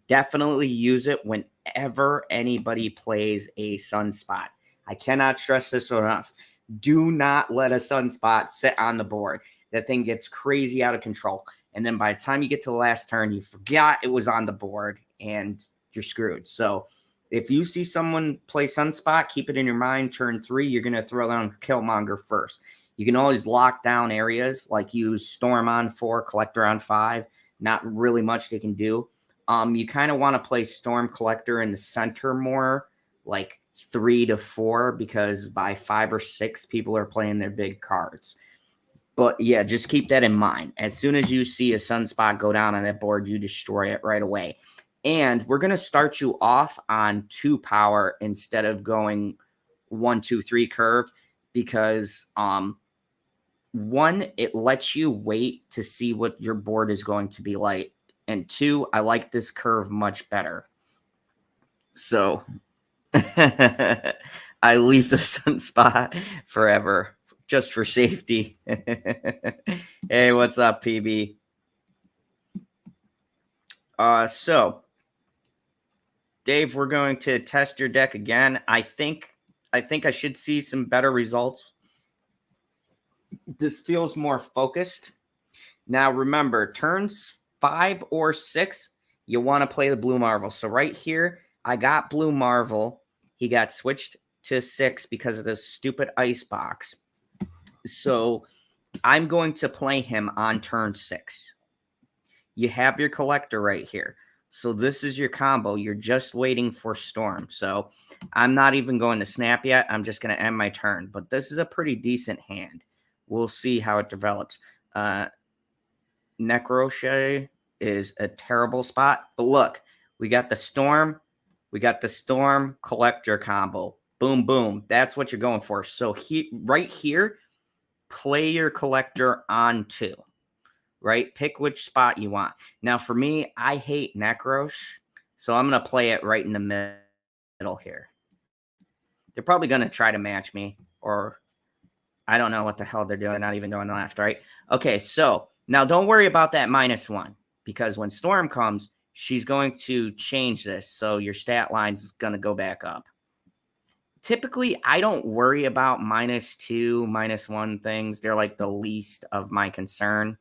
definitely use it whenever anybody plays a sunspot. I cannot stress this enough. Do not let a sunspot sit on the board. That thing gets crazy out of control. And then by the time you get to the last turn, you forgot it was on the board and you're screwed. So if you see someone play sunspot, keep it in your mind. Turn 3, you're going to throw down Killmonger first. You can always lock down areas, like use Storm on 4, Collector on 5. Not really much they can do. You kind of want to play Storm Collector in the center more, like 3 to 4, because by 5 or 6, people are playing their big cards. But yeah, just keep that in mind. As soon as you see a sunspot go down on that board, you destroy it right away. And we're going to start you off on 2 power instead of going 1, 2, 3 curve, because 1, it lets you wait to see what your board is going to be like. And 2, I like this curve much better. So I leave the sunspot forever just for safety. Hey, what's up, PB? So Dave, we're going to test your deck again. I think I should see some better results. This feels more focused. Now remember, turns 5 or 6, you want to play the Blue Marvel. So right here, I got Blue Marvel. He got switched to 6 because of this stupid ice box. So I'm going to play him on turn 6. You have your collector right here. So this is your combo. You're just waiting for Storm. So I'm not even going to snap yet. I'm just going to end my turn. But this is a pretty decent hand. We'll see how it develops. Necrochet is a terrible spot. But look, we got the Storm. We got the Storm Collector combo. Boom, boom. That's what you're going for. So right here, play your Collector on 2. Right? Pick which spot you want. Now, for me, I hate Necros, so I'm going to play it right in the middle here. They're probably going to try to match me, or I don't know what the hell they're doing. Not even going left, right? Okay, so now don't worry about that -1, because when Storm comes, she's going to change this, so your stat line's is going to go back up. Typically, I don't worry about -2, -1 things. They're like the least of my concern.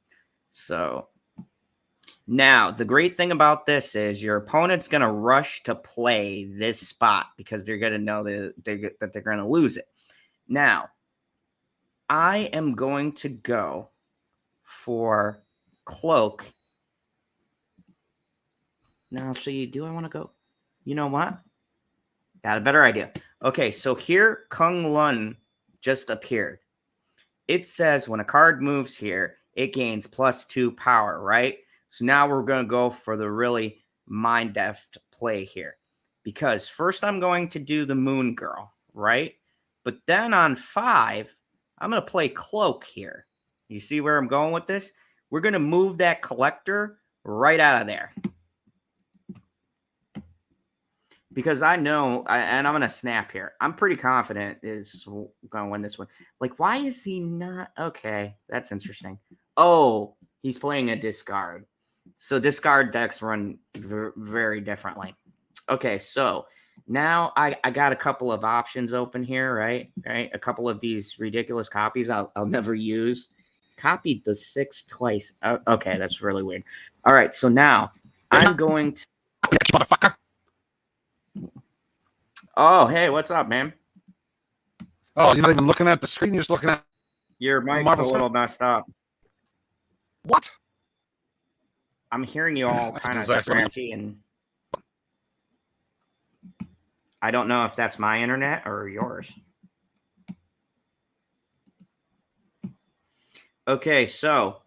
So now the great thing about this is your opponent's going to rush to play this spot because they're going to know that they're going to lose it. Now, I am going to go for Cloak. Now, see, do I want to go? You know what? Got a better idea. Okay, so here Kung Lun just appeared. It says when a card moves here, it gains +2 power, right? So now we're going to go for the really mind-deft play here. Because first I'm going to do the Moon Girl, right? But then on 5, I'm going to play Cloak here. You see where I'm going with this? We're going to move that Collector right out of there. Because I know, and I'm going to snap here. I'm pretty confident is going to win this one. Like, why is he not? Okay, that's interesting. Oh, he's playing a discard. So discard decks run very differently. Okay, so now I got a couple of options open here, right? A couple of these ridiculous copies I'll never use. Copied the 6 twice. Okay, that's really weird. All right, so now I'm going to... Motherfucker. Oh, hey, what's up, man? Oh, you're not even looking at the screen. You're just looking at Your mic's Marvel a little messed up. what? I'm hearing you all That's a kind of disaster. scratchy, and I don't know if that's my internet or yours. Okay, so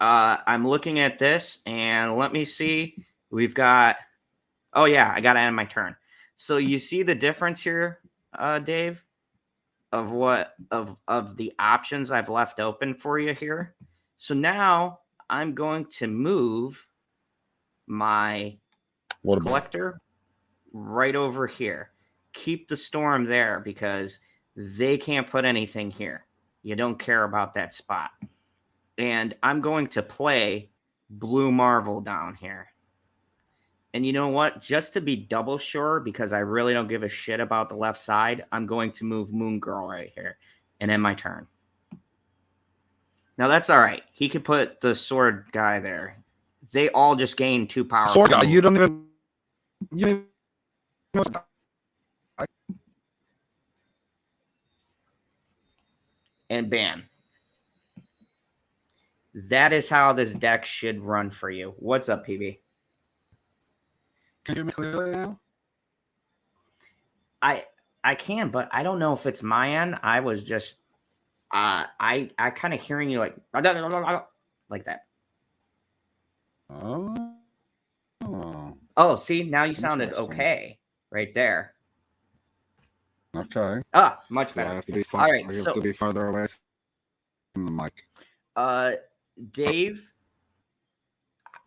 I'm looking at this, and let me see. We've got... Oh, yeah, I got to end my turn. So you see the difference here, Dave, of what of the options I've left open for you here. So now I'm going to move my Collector right over here. Keep the Storm there because they can't put anything here. You don't care about that spot. And I'm going to play Blue Marvel down here. And you know what? Just to be double sure, because I really don't give a shit about the left side, I'm going to move Moon Girl right here and end my turn. Now, that's all right. He could put the sword guy there. They all just gain 2 power. Sword guy, you don't even... And bam. That is how this deck should run for you. What's up, PB? Can you hear me clearly now? I can, but I don't know if it's my end. I was just I kind of hearing you like that. Oh, see, now you sounded okay right there. Okay. Much better. I have to be All right, I have to be farther away from the mic. Dave,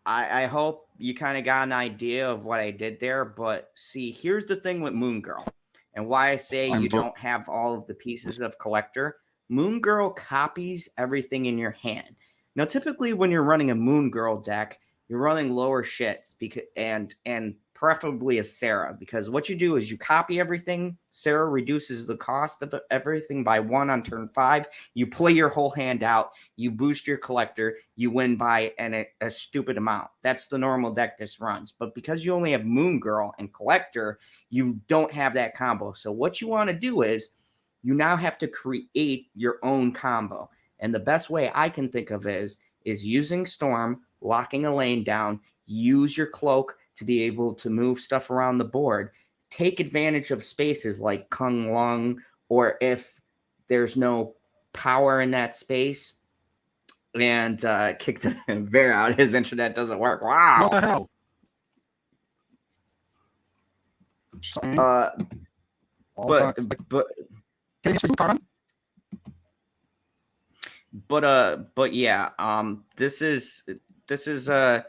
I hope you kind of got an idea of what I did there, but see, here's the thing with Moon Girl and why I say you don't have all of the pieces of Collector. Moon Girl copies everything in your hand. Now, typically when you're running a Moon Girl deck, you're running lower shits and preferably a Sarah, because what you do is you copy everything. Sarah reduces the cost of everything by 1 on turn 5. You play your whole hand out. You boost your collector. You win by a stupid amount. That's the normal deck this runs. But because you only have Moon Girl and collector, you don't have that combo. So what you want to do is you now have to create your own combo. And the best way I can think of is using Storm, locking a lane down, use your cloak to be able to move stuff around the board, take advantage of spaces like Kung Lung, or if there's no power in that space, and kick the bear out. His internet doesn't work. Wow. What the hell? But yeah, this is a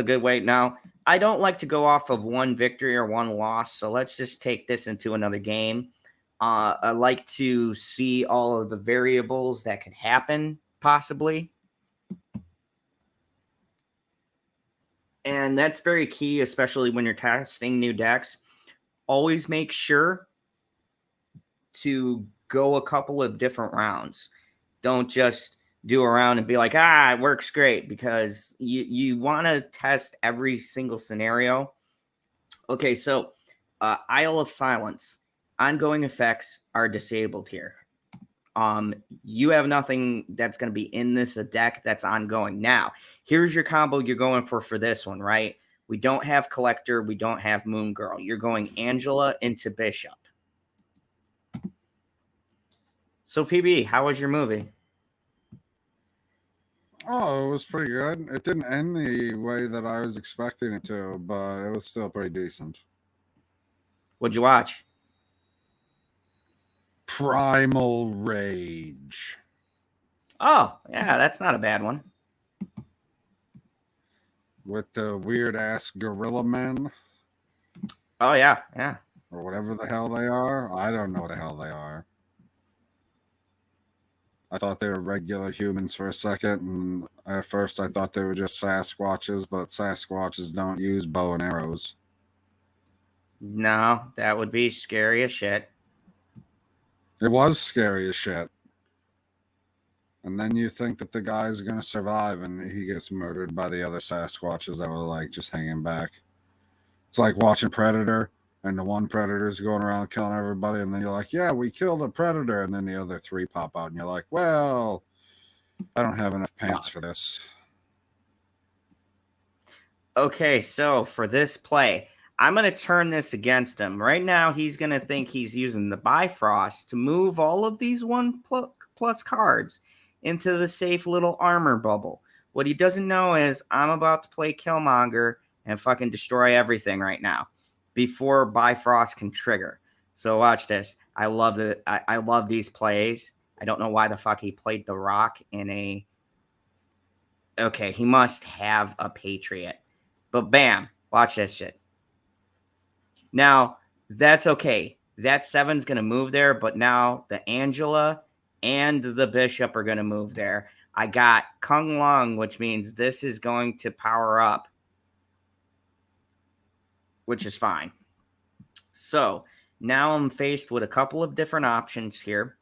good way. Now, I don't like to go off of one victory or one loss, so let's just take this into another game. I like to see all of the variables that could happen, possibly. And that's very key, especially when you're testing new decks. Always make sure to go a couple of different rounds. Don't just do a round and be like, it works great, because you want to test every single scenario. Okay, so Isle of Silence. Ongoing effects are disabled here. You have nothing that's going to be in this deck that's ongoing. Now, here's your combo you're going for this one, right? We don't have Collector. We don't have Moon Girl. You're going Angela into Bishop. So, PB, how was your movie? Oh, it was pretty good. It didn't end the way that I was expecting it to, but it was still pretty decent. What'd you watch? Primal Rage. Oh, yeah, that's not a bad one. With the weird-ass gorilla men. Oh, yeah. Or whatever the hell they are. I don't know what the hell they are. I thought they were regular humans for a second, and at first I thought they were just Sasquatches, but Sasquatches don't use bow and arrows. No, that would be scary as shit. It was scary as shit. And then you think that the guy's going to survive, and he gets murdered by the other Sasquatches that were, like, just hanging back. It's like watching Predator, and the one Predator's going around killing everybody, and then you're like, yeah, we killed a Predator, and then the other 3 pop out, and you're like, well, I don't have enough pants for this. Okay, so for this play, I'm going to turn this against him. Right now, he's going to think he's using the Bifrost to move all of these 1+ cards into the safe little armor bubble. What he doesn't know is I'm about to play Killmonger and fucking destroy everything right now before Bifrost can trigger. So watch this. I love it. I love these plays. I don't know why the fuck he played the Rock in a... Okay, he must have a Patriot. But bam, watch this shit. Now, that's okay. That 7's going to move there, but now the Angela and the Bishop are going to move there. I got Kung Lung, which means this is going to power up, which is fine. So now I'm faced with a couple of different options here.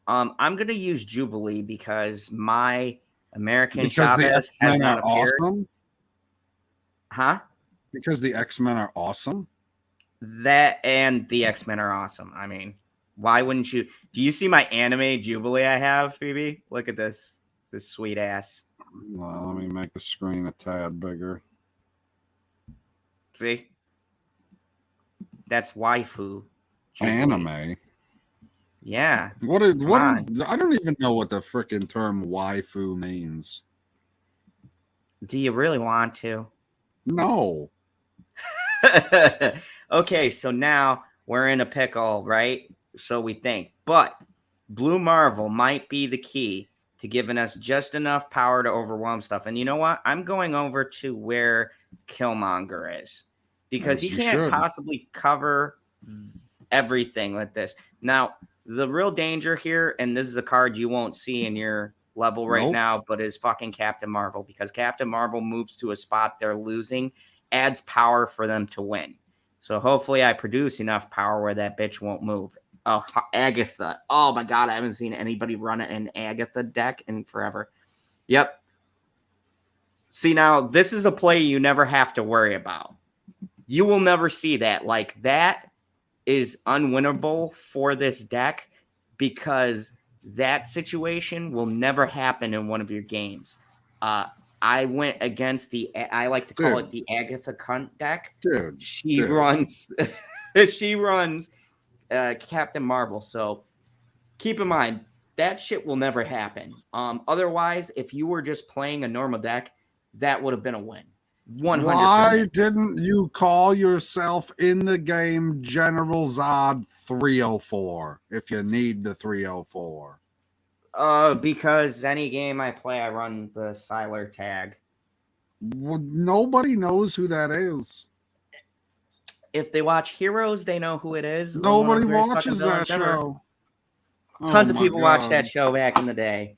I'm going to use Jubilee because my American Chavez has not appeared. Awesome? Huh? Because the X-Men are awesome? That and the X-Men are awesome. I mean, why wouldn't you? Do you see my anime Jubilee I have, Phoebe? Look at this. This sweet ass. Well, let me make the screen a tad bigger. See? That's waifu. Jubilee. Anime? Yeah. What is? I don't even know what the freaking term waifu means. Do you really want to? No. Okay, so now we're in a pickle, right? So we think. But Blue Marvel might be the key to giving us just enough power to overwhelm stuff. And you know what? I'm going over to where Killmonger is. Because he can't possibly cover everything with this. Now, the real danger here, and this is a card you won't see in your level right Nope. now, but is fucking Captain Marvel, because Captain Marvel moves to a spot they're losing, adds power for them to win. So hopefully I produce enough power where that bitch won't move. Oh, Agatha. Oh my God, I haven't seen anybody run an Agatha deck in forever. Yep. See, now this is a play you never have to worry about. You will never see that. Like, that is unwinnable for this deck, because that situation will never happen in one of your games. I went against I like to call it the Agatha Cunt deck. Dude. She runs Captain Marvel. So keep in mind, that shit will never happen. Otherwise, if you were just playing a normal deck, that would have been a win. 100%. Why didn't you call yourself in the game General Zod 304 if you need the 304? Because any game I play, I run the Siler tag. Well, nobody knows who that is. If they watch Heroes, they know who it is. Nobody watches that show. Tons of people watched that show back in the day.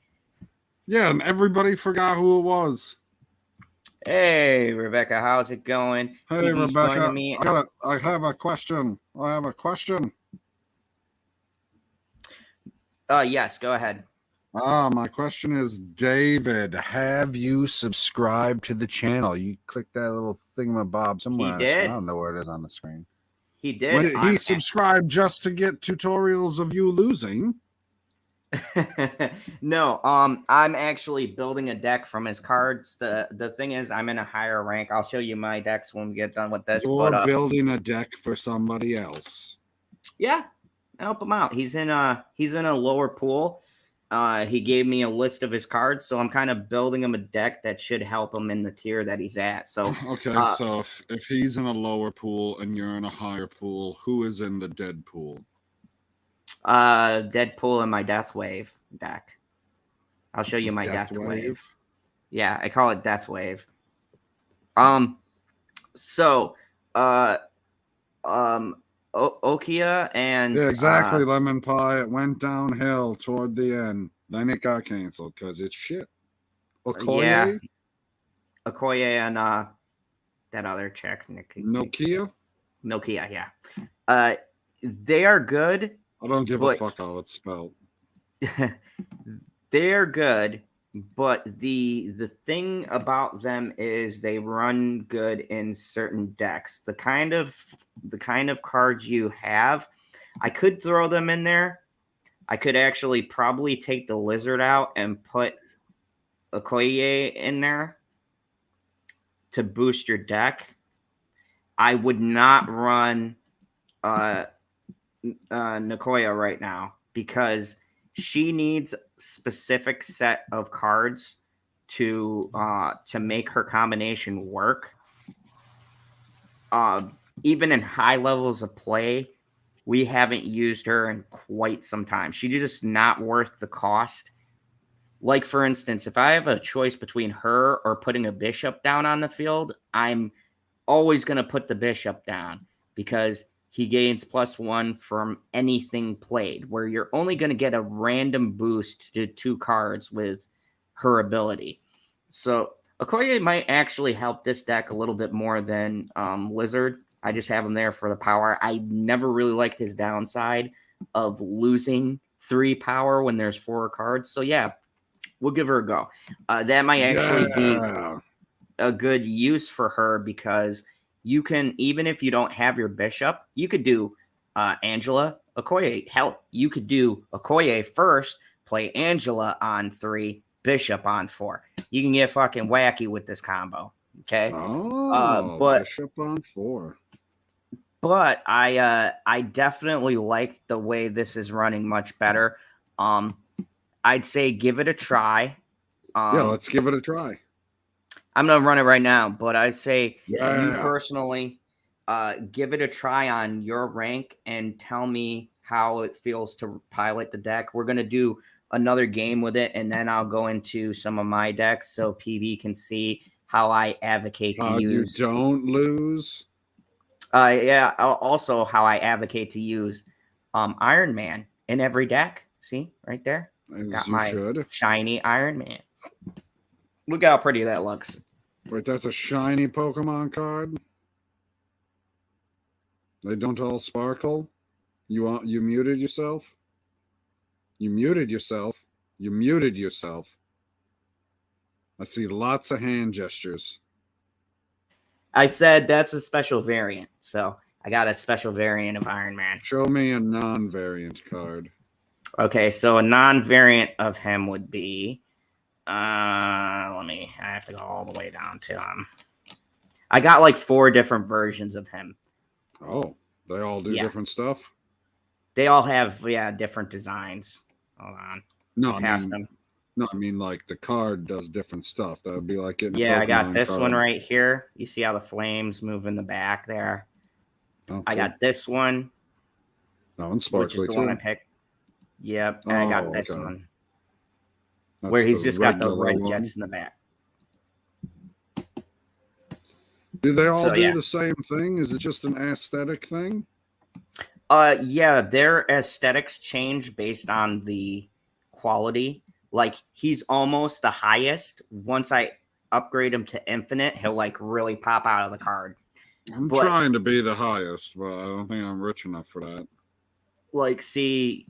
Yeah, and everybody forgot who it was. Hey, Rebecca, how's it going? Hey, Rebecca, I have a question. Yes, go ahead. My question is, David, have you subscribed to the channel? You clicked that little thingamabob somewhere. He did. I don't know where it is on the screen. He did. He subscribed just to get tutorials of you losing. No, I'm actually building a deck from his cards. The thing is, I'm in a higher rank. I'll show you my decks when we get done with this. You're building a deck for somebody else. Yeah, help him out. He's in a lower pool. He gave me a list of his cards, so I'm kind of building him a deck that should help him in the tier that he's at. So okay, so if he's in a lower pool and you're in a higher pool, who is in the dead pool? Deadpool and my Death Wave deck. I'll show you my Death Wave. Yeah, I call it Death Wave. So Okia and exactly, Lemon Pie. It went downhill toward the end. Then it got canceled because it's shit. Okoye? Yeah. Okoye and that other chick, Nokia, yeah. They are good. I don't give a fuck how it's spelled. They're good, but the thing about them is they run good in certain decks. The kind of cards you have, I could throw them in there. I could actually probably take the lizard out and put Okoye in there to boost your deck. I would not run Nicoya right now, because she needs specific set of cards to make her combination work. Even in high levels of play, we haven't used her in quite some time. She's just not worth the cost. Like, for instance, if I have a choice between her or putting a bishop down on the field, I'm always going to put the bishop down, because he gains +1 from anything played, where you're only going to get a random boost to 2 cards with her ability. So Okoye might actually help this deck a little bit more than Lizard. I just have him there for the power. I never really liked his downside of losing 3 power when there's 4 cards. So yeah, we'll give her a go. That might actually be a good use for her, because you can, even if you don't have your bishop, you could do Angela, Okoye. Hell, you could do Okoye first, play Angela on 3, bishop on 4. You can get fucking wacky with this combo. Okay. But bishop on 4. But I definitely like the way this is running much better. I'd say give it a try. Yeah, let's give it a try. I'm going to run it right now, but I'd say you personally give it a try on your rank and tell me how it feels to pilot the deck. We're going to do another game with it, and then I'll go into some of my decks so PB can see how I advocate to use. You don't lose? Yeah, also how I advocate to use Iron Man in every deck. See, right there? As Got you my should. shiny Iron Man. Look how pretty that looks. Wait, that's a shiny Pokemon card? They don't all sparkle? You muted yourself? You muted yourself. You muted yourself. I see lots of hand gestures. I said that's a special variant, so I got a special variant of Iron Man. Show me a non-variant card. Okay, so a non-variant of him would be I have to go all the way down to I got like 4 different versions of him. Oh, they all do different stuff? They all have different designs. Hold on. No, I mean like the card does different stuff. That would be like getting a Pokemon I got this card. one right here. You see how the flames move in the back there? Oh, I cool. got this one. That one's sparkly which is the too. one I picked. Yep, and I got this okay. one. That's where he's just got the regular red one. jets in the back. Do they all do the same thing? Is it just an aesthetic thing? Yeah, their aesthetics change based on the quality. Like he's almost the highest. Once I upgrade him to infinite, he'll like really pop out of the card. I'm trying to be the highest, but I don't think I'm rich enough for that. Like, see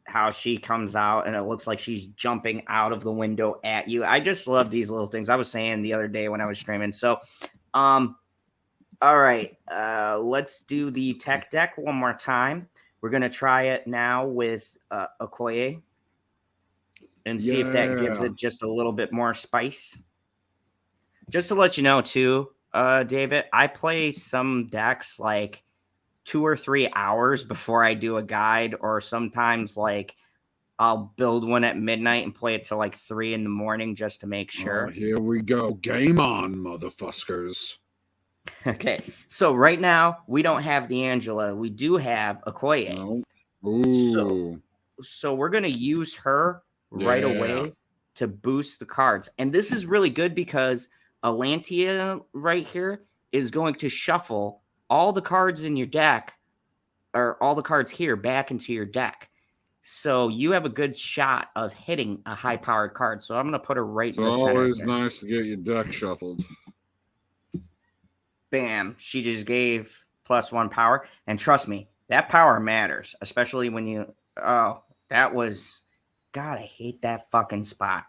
how she comes out and it looks like she's jumping out of the window at you. I just love these little things. I was saying the other day when I was streaming. So, all right, let's do the tech deck one more time. We're going to try it now with Okoye and see if that gives it just a little bit more spice. Just to let you know, too, David, I play some decks like 2 or 3 hours before I do a guide, or sometimes like I'll build one at midnight and play it till like 3 a.m. just to make sure. Here we go. Game on, motherfuckers. Okay, so right now we don't have the Angela. We do have Okoye. No. Ooh. So we're gonna use her right away to boost the cards, and this is really good because Atlantia right here is going to shuffle all the cards in your deck, or all the cards here, back into your deck. So you have a good shot of hitting a high-powered card. So I'm going to put her right in the center. It's always nice to get your deck shuffled. Bam. She just gave +1 power. And trust me, that power matters, especially when you... Oh, that was... God, I hate that fucking spot.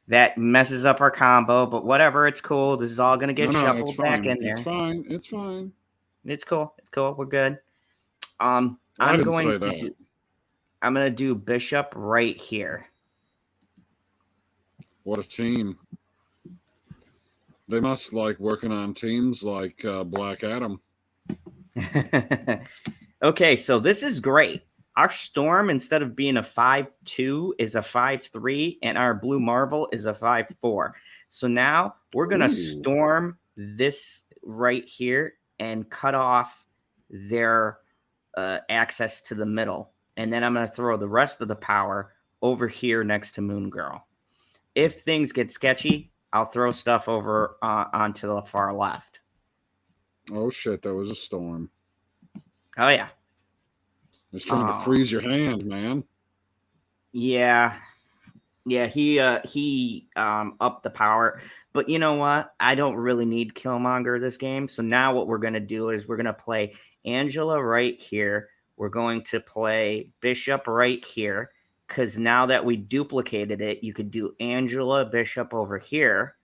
That messes up our combo, but whatever. It's cool. This is all going to get shuffled back in there. It's fine. It's fine. It's cool. It's cool. We're good. I'm going to do Bishop right here. What a team. They must like working on teams like Black Adam. Okay, so this is great. Our Storm, instead of being a 5-2, is a 5-3, and our Blue Marvel is a 5-4. So now we're going to Storm this right here and cut off their access to the middle. And then I'm going to throw the rest of the power over here next to Moon Girl. If things get sketchy, I'll throw stuff over onto the far left. Oh, shit. That was a storm. Oh, yeah. It's trying to freeze your hand, man. Yeah. Yeah, he upped the power. But you know what? I don't really need Killmonger this game. So now what we're going to do is we're going to play Angela right here. We're going to play Bishop right here. Because now that we duplicated it, you could do Angela, Bishop over here.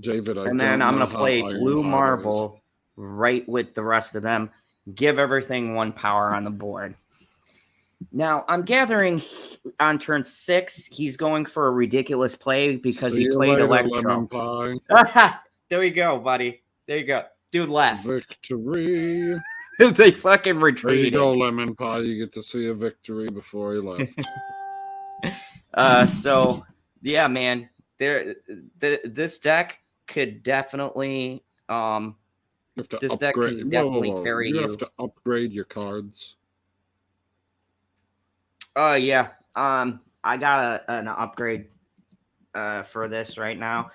David, and then I'm going to play Blue Marvel right with the rest of them. Give everything 1 power on the board. Now, I'm gathering on turn 6, he's going for a ridiculous play because he played Electro. There you go, buddy. There you go. Dude left. Victory. They fucking retreated. There you go, Lemon Pie. You get to see a victory before he left. So, yeah, man. This deck could definitely... this deck can definitely carry you. You have to upgrade your cards. Yeah. I got an upgrade for this right now.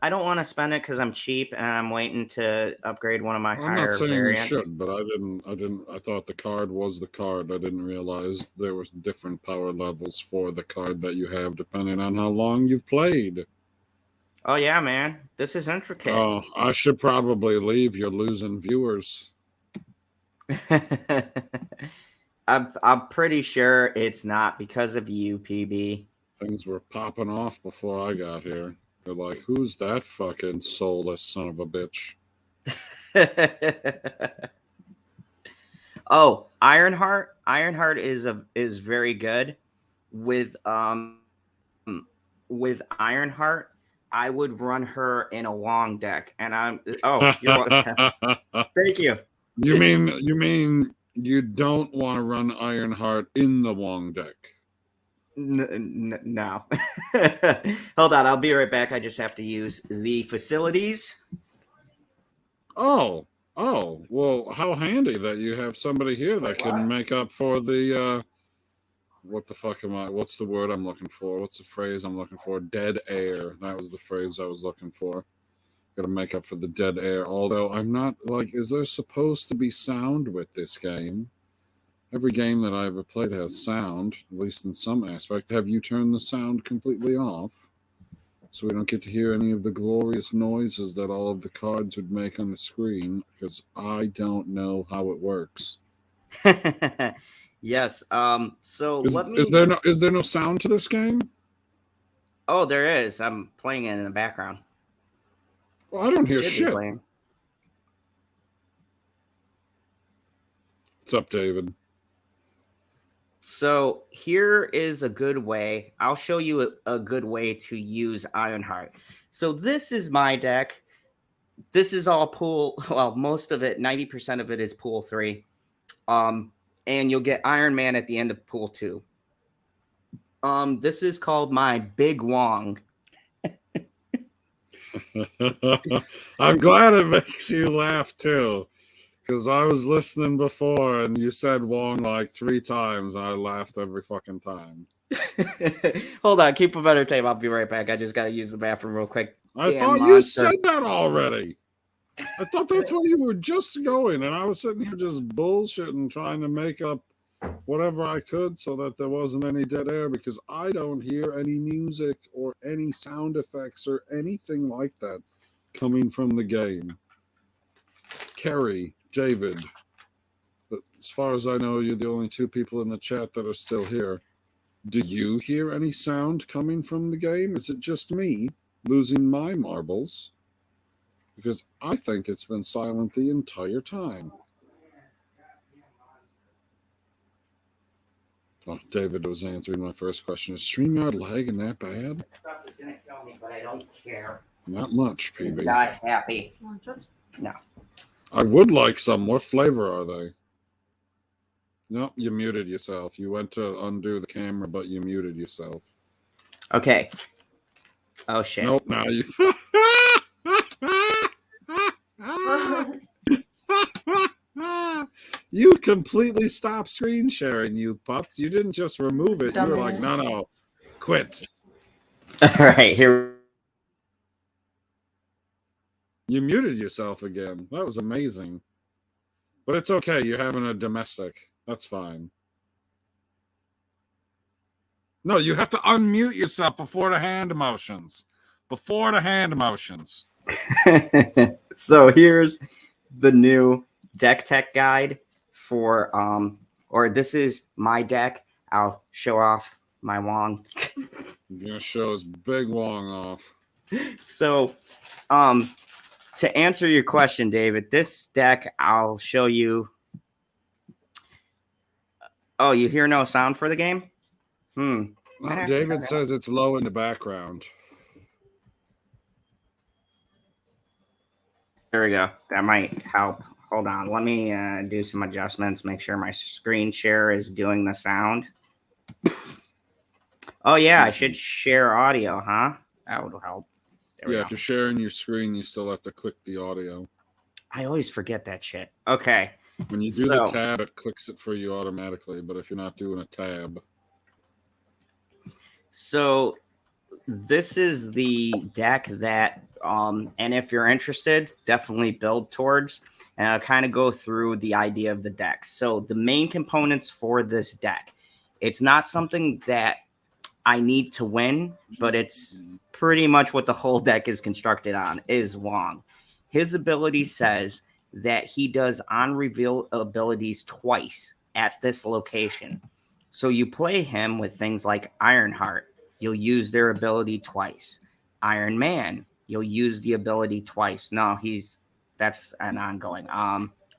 I don't want to spend it because I'm cheap and I'm waiting to upgrade one of my I'm higher not saying variants. you should, but I didn't. I thought the card was the card. I didn't realize there was different power levels for the card that you have, depending on how long you've played. Oh yeah, man, this is intricate. Oh, I should probably leave. You're losing viewers. I'm pretty sure it's not because of you, PB. Things were popping off before I got here. They're like, "Who's that fucking soulless son of a bitch?" Oh, Ironheart. Ironheart is very good. With Ironheart, I would run her in a long deck, and you're thank you. You mean you don't want to run Ironheart in the Wong deck? No. Hold on, I'll be right back. I just have to use the facilities. Oh, well, how handy that you have somebody here that can make up for the what the fuck am I? What's the word I'm looking for? What's the phrase I'm looking for? Dead air. That was the phrase I was looking for. Got to make up for the dead air. Although I'm not like, is there supposed to be sound with this game? Every game that I ever played has sound, at least in some aspect. Have you turned the sound completely off? So we don't get to hear any of the glorious noises that all of the cards would make on the screen, because I don't know how it works. Yes. So is there no sound to this game? Oh, there is. I'm playing it in the background. Well, I don't hear shit. What's up, David? So here is a good way. I'll show you a good way to use Ironheart. So this is my deck. This is all pool. Well, most of it, 90% of it is pool 3. And you'll get Iron Man at the end of pool 2. This is called my Big Wong. I'm glad it makes you laugh too, because I was listening before and you said Wong like 3 times and I laughed every fucking time. Hold on, keep a better tape. I'll be right back. I just gotta use the bathroom real quick. I thought you said that already. I thought that's where you were just going, and I was sitting here just bullshitting, trying to make up whatever I could so that there wasn't any dead air, because I don't hear any music or any sound effects or anything like that coming from the game. Kerry, David, but as far as I know, you're the only 2 people in the chat that are still here. Do you hear any sound coming from the game? Is it just me losing my marbles? Because I think it's been silent the entire time. Oh, David was answering my first question. Is StreamYard lagging that bad? Stuff is gonna kill me, but I don't care. Not much, PB. Not happy. No. I would like some. What flavor are they? Nope, you muted yourself. You went to undo the camera, but you muted yourself. Okay. Oh shit. Nope, now you. You completely stopped screen sharing, you putz. You didn't just remove it. You were like, no, quit. All right, here. You muted yourself again. That was amazing. But it's okay. You're having a domestic. That's fine. No, you have to unmute yourself before the hand motions. Before the hand motions. So here's the new deck tech guide for or this is my deck. I'll show off my Wong. He's gonna show his big Wong off. So to answer your question, David, this deck I'll show you. Oh, you hear no sound for the game? David says it's low in the background. There we go. That might help. Hold on. Let me do some adjustments. Make sure my screen share is doing the sound. Oh, yeah. I should share audio, huh? That would help. Yeah, if you're sharing your screen, you still have to click the audio. I always forget that shit. Okay. When you do the tab, it clicks it for you automatically. But if you're not doing a tab. So this is the deck that And if you're interested, definitely build towards. And I'll kind of go through the idea of the deck. So the main components for this deck, it's not something that I need to win, but it's pretty much what the whole deck is constructed on, is Wong. His ability says that he does on reveal abilities twice at this location. So you play him with things like Ironheart. You'll use their ability twice. Iron Man, you'll use the ability twice. No, that's an ongoing.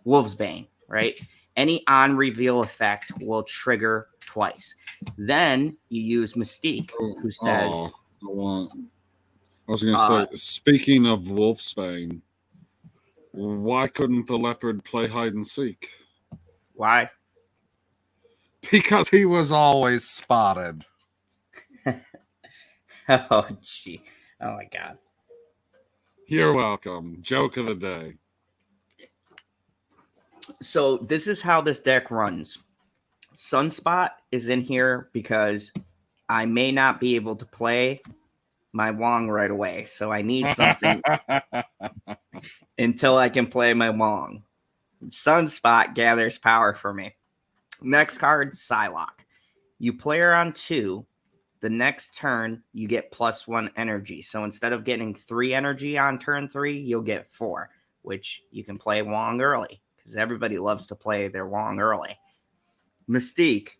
Wolfsbane, right? Any on reveal effect will trigger twice. Then you use Mystique, who says, I was going to say, speaking of Wolfsbane, why couldn't the leopard play hide and seek? why? Because he was always spotted. Oh, gee. Oh, my God. You're welcome. Joke of the day. So this is how this deck runs. Sunspot is in here because I may not be able to play my Wong right away. So I need something until I can play my Wong. Sunspot gathers power for me. Next card, Psylocke. You play her on 2. The next turn, you get +1 energy. So instead of getting 3 energy on turn 3, you'll get 4, which you can play Wong early because everybody loves to play their Wong early. Mystique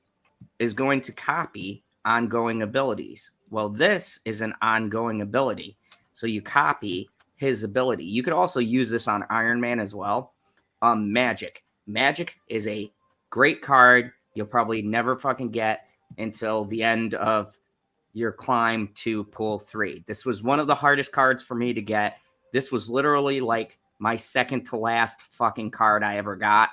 is going to copy ongoing abilities. Well, this is an ongoing ability. So you copy his ability. You could also use this on Iron Man as well. Magic. Magic is a great card you'll probably never fucking get until the end of your climb to pool 3. This was one of the hardest cards for me to get. This was literally like my second to last fucking card I ever got.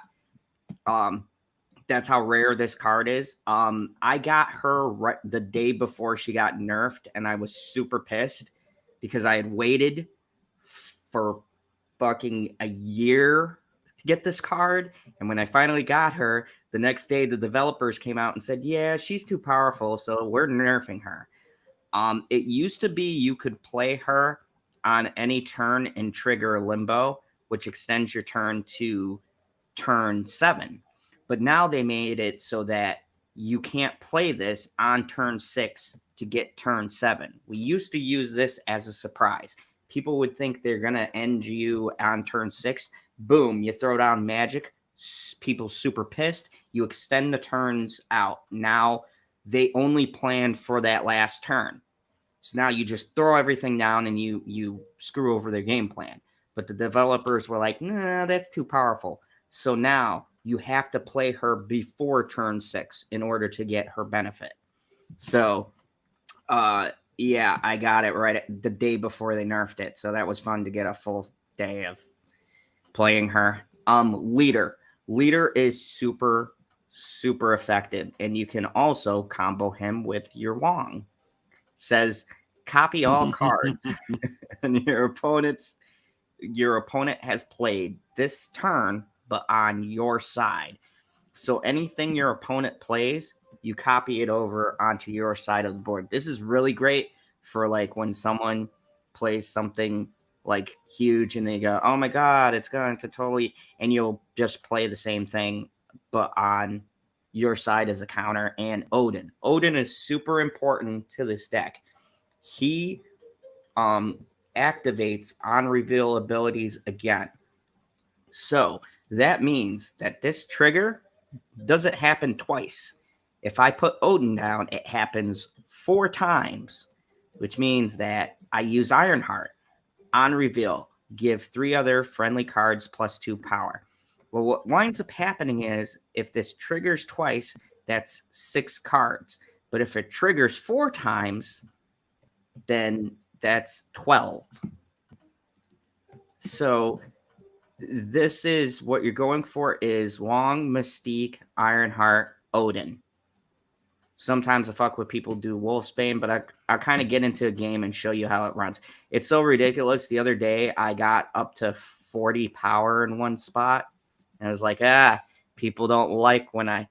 That's how rare this card is. I got her the day before she got nerfed, and I was super pissed because I had waited for fucking a year to get this card. And when I finally got her, the next day the developers came out and said, yeah, she's too powerful, so we're nerfing her. It used to be you could play her on any turn and trigger Limbo, which extends your turn to turn 7. But now they made it so that you can't play this on turn 6 to get turn 7. We used to use this as a surprise. People would think they're going to end you on turn 6. Boom, you throw down magic. People super pissed. You extend the turns out. Now they only planned for that last turn. So now you just throw everything down and you screw over their game plan. But the developers were like, nah, that's too powerful. So now you have to play her before turn 6 in order to get her benefit. So, yeah, I got it right the day before they nerfed it. So that was fun to get a full day of playing her. Leader. Leader is super, super effective. And you can also combo him with your Wong. Says copy all cards and your opponent has played this turn but on your side. So anything your opponent plays, you copy it over onto your side of the board. This is really great for like when someone plays something like huge and they go, oh my God, it's going to totally, and you'll just play the same thing but on your side as a counter. And Odin is super important to this deck. He activates on reveal abilities again. So that means that this trigger doesn't happen twice. If I put Odin down, it happens 4 times, which means that I use Ironheart on reveal, give 3 other friendly cards +2 power. Well, what winds up happening is if this triggers twice, that's 6 cards. But if it triggers 4 times, then that's 12. So this is what you're going for is Wong, Mystique, Ironheart, Odin. Sometimes I fuck with people do Wolfsbane, but I kind of get into a game and show you how it runs. It's so ridiculous. The other day, I got up to 40 power in one spot. And I was like, people don't like when I...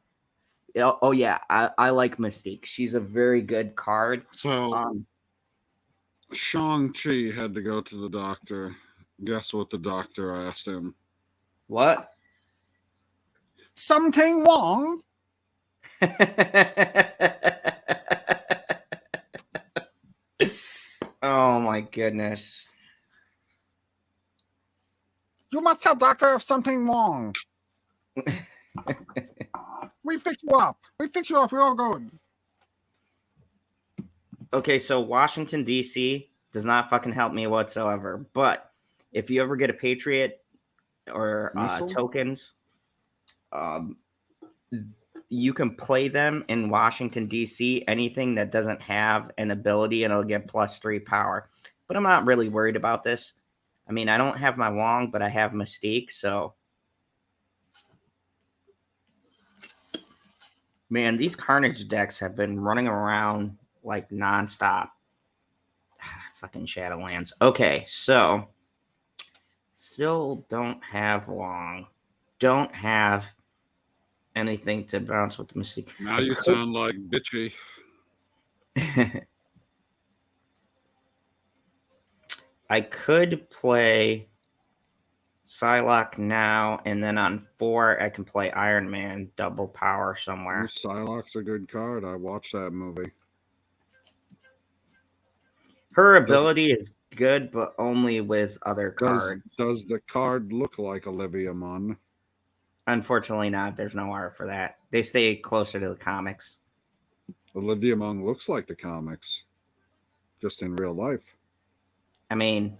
Oh, yeah, I like Mystique. She's a very good card. So Shang-Chi had to go to the doctor. Guess what the doctor asked him? What? Something wrong. Oh my goodness. You must tell doctor if something wrong. We fix you up. We're all good. Okay, so Washington, D.C. does not fucking help me whatsoever. But if you ever get a Patriot or Missile? tokens, you can play them in Washington, D.C. Anything that doesn't have an ability, and it'll get +3 power. But I'm not really worried about this. I mean, I don't have my Wong, but I have Mystique, so... Man, these Carnage decks have been running around like nonstop. Fucking Shadowlands. Okay, so still don't have Long. Don't have anything to bounce with the Mystique. Now you sound like bitchy. I could play Psylocke now, and then on 4 I can play Iron Man double power somewhere. Psylocke's a good card. I watched that movie. Her ability is good, but only with other cards. Does the card look like Olivia Munn? Unfortunately not. There's no art for that. They stay closer to the comics. Olivia Munn looks like the comics, just in real life. I mean,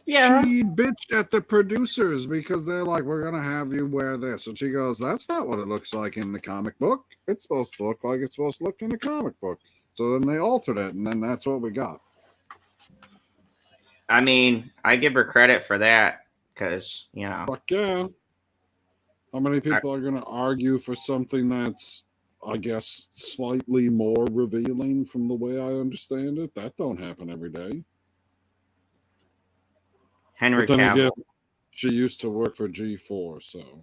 yeah. She bitched at the producers because they're like, we're going to have you wear this. And she goes, that's not what it looks like in the comic book. It's supposed to look like it's supposed to look in the comic book. So then they altered it, and then that's what we got. I mean, I give her credit for that because, you know. Fuck yeah. How many people are going to argue for something that's, I guess, slightly more revealing from the way I understand it? That don't happen every day. Henry But then Cavill. again, she used to work for G4, so.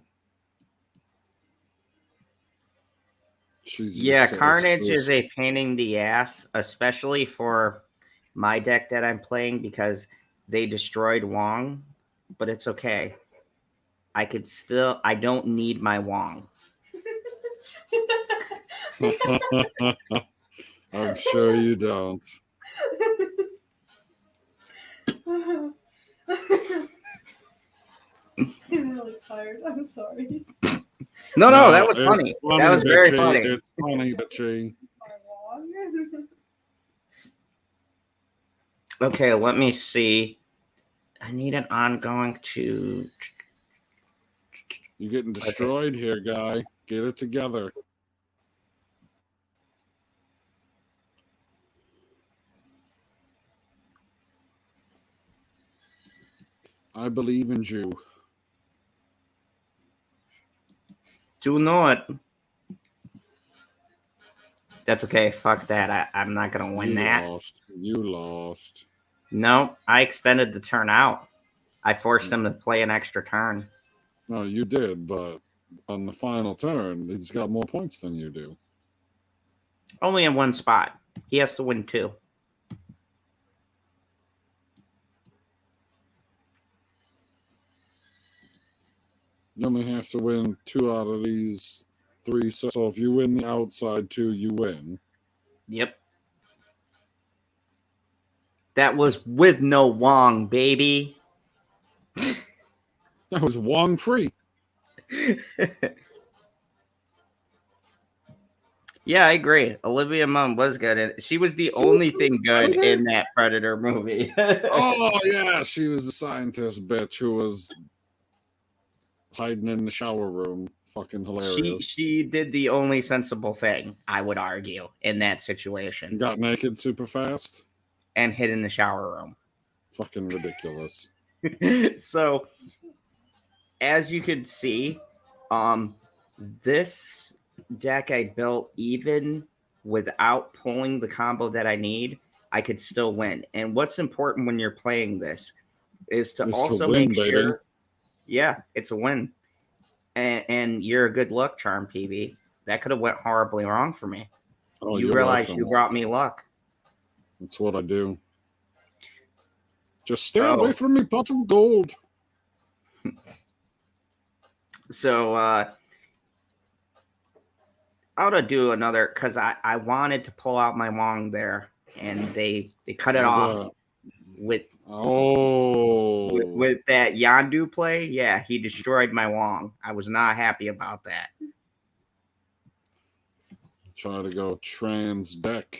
She's Yeah, Carnage is a pain in the ass, especially for my deck that I'm playing because they destroyed Wong, but it's okay. I don't need my Wong. I'm sure you don't. I'm really tired. I'm sorry. No, that was funny. That was very bitchy. funny. It's funny, bitchy. Okay, let me see. I need an ongoing to... You're getting destroyed here, guy. Get it together. I believe in you. Do not. That's okay. Fuck that. I'm not going to win that. You lost. No, I extended the turn out. I forced him to play an extra turn. No, you did, but on the final turn, he's got more points than you do. Only in one spot. He has to win 2. You only have to win 2 out of these 3. So if you win the outside 2, you win. Yep. That was with no Wong, baby. That was Wong free. Yeah, I agree. Olivia Munn was good. She was the only thing good in that Predator movie. Oh, yeah. She was the scientist bitch who was hiding in the shower room. Fucking hilarious. She did the only sensible thing, I would argue, in that situation. Got naked super fast. And hid in the shower room. Fucking ridiculous. So, as you can see, this deck I built, even without pulling the combo that I need, I could still win. And what's important when you're playing this is to also make sure, yeah, it's a win. And you're a good luck charm, PB. That could have went horribly wrong for me. Oh, you realize you brought me luck. That's what I do. Just stay Oh. away from me, pot of gold. So I ought to do another because I wanted to pull out my wong there, and they cut it off with that Yandu play. Yeah, he destroyed my wong. I was not happy about that. Try to go trans deck.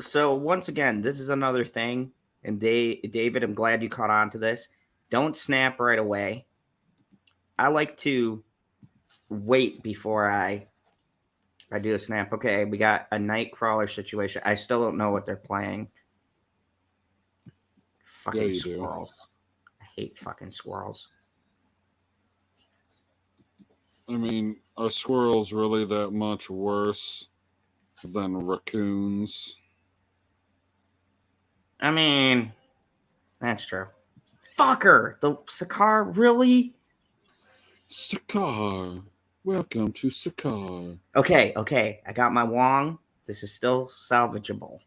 So once again, this is another thing, and David, I'm glad you caught on to this. Don't snap right away. I like to wait before I do a snap. Okay, we got a Nightcrawler situation. I still don't know what they're playing. Fucking squirrels. I hate fucking squirrels. I mean, are squirrels really that much worse than raccoons? I mean, that's true. Fucker! The Sakar, really? Sakar. Welcome to Sakar. Okay. I got my wong. This is still salvageable.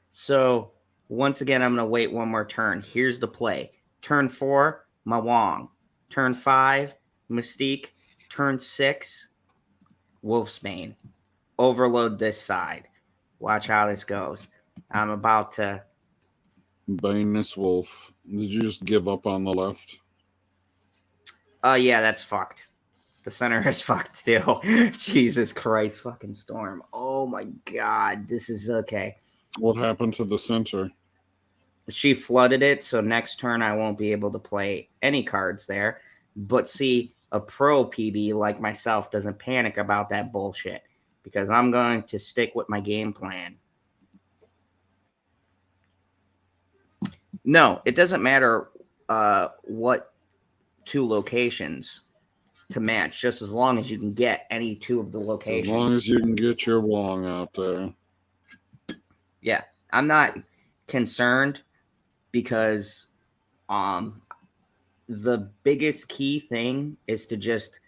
So, once again, I'm going to wait one more turn. Here's the play. Turn 4, my wong. Turn 5, Mystique. Turn 6, Wolfsbane. Overload this side. Watch how this goes. I'm about to... Baneless Wolf. Did you just give up on the left? Yeah, that's fucked. The center is fucked too. Jesus Christ, fucking storm. Oh my god, this is okay. What happened to the center? She flooded it, so next turn I won't be able to play any cards there. But see, a pro PB like myself doesn't panic about that bullshit because I'm going to stick with my game plan. No, it doesn't matter what 2 locations to match, just as long as you can get any 2 of the locations. As long as you can get your wong out there. Yeah, I'm not concerned because the biggest key thing is to just,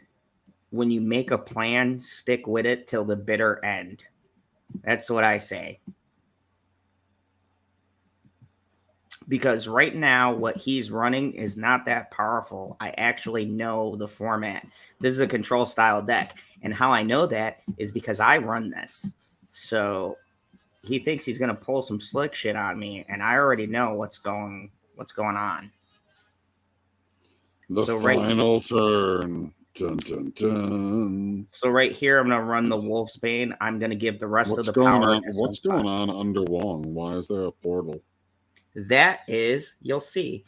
when you make a plan, stick with it till the bitter end. That's what I say. Because right now, what he's running is not that powerful. I actually know the format. This is a control style deck. And how I know that is because I run this. So he thinks he's going to pull some slick shit on me. And I already know what's going on. The final turn. Dun, dun, dun. So right here, I'm going to run the Wolfsbane. I'm going to give the rest of the power. What's going on under Wong? Why is there a portal? That is, you'll see.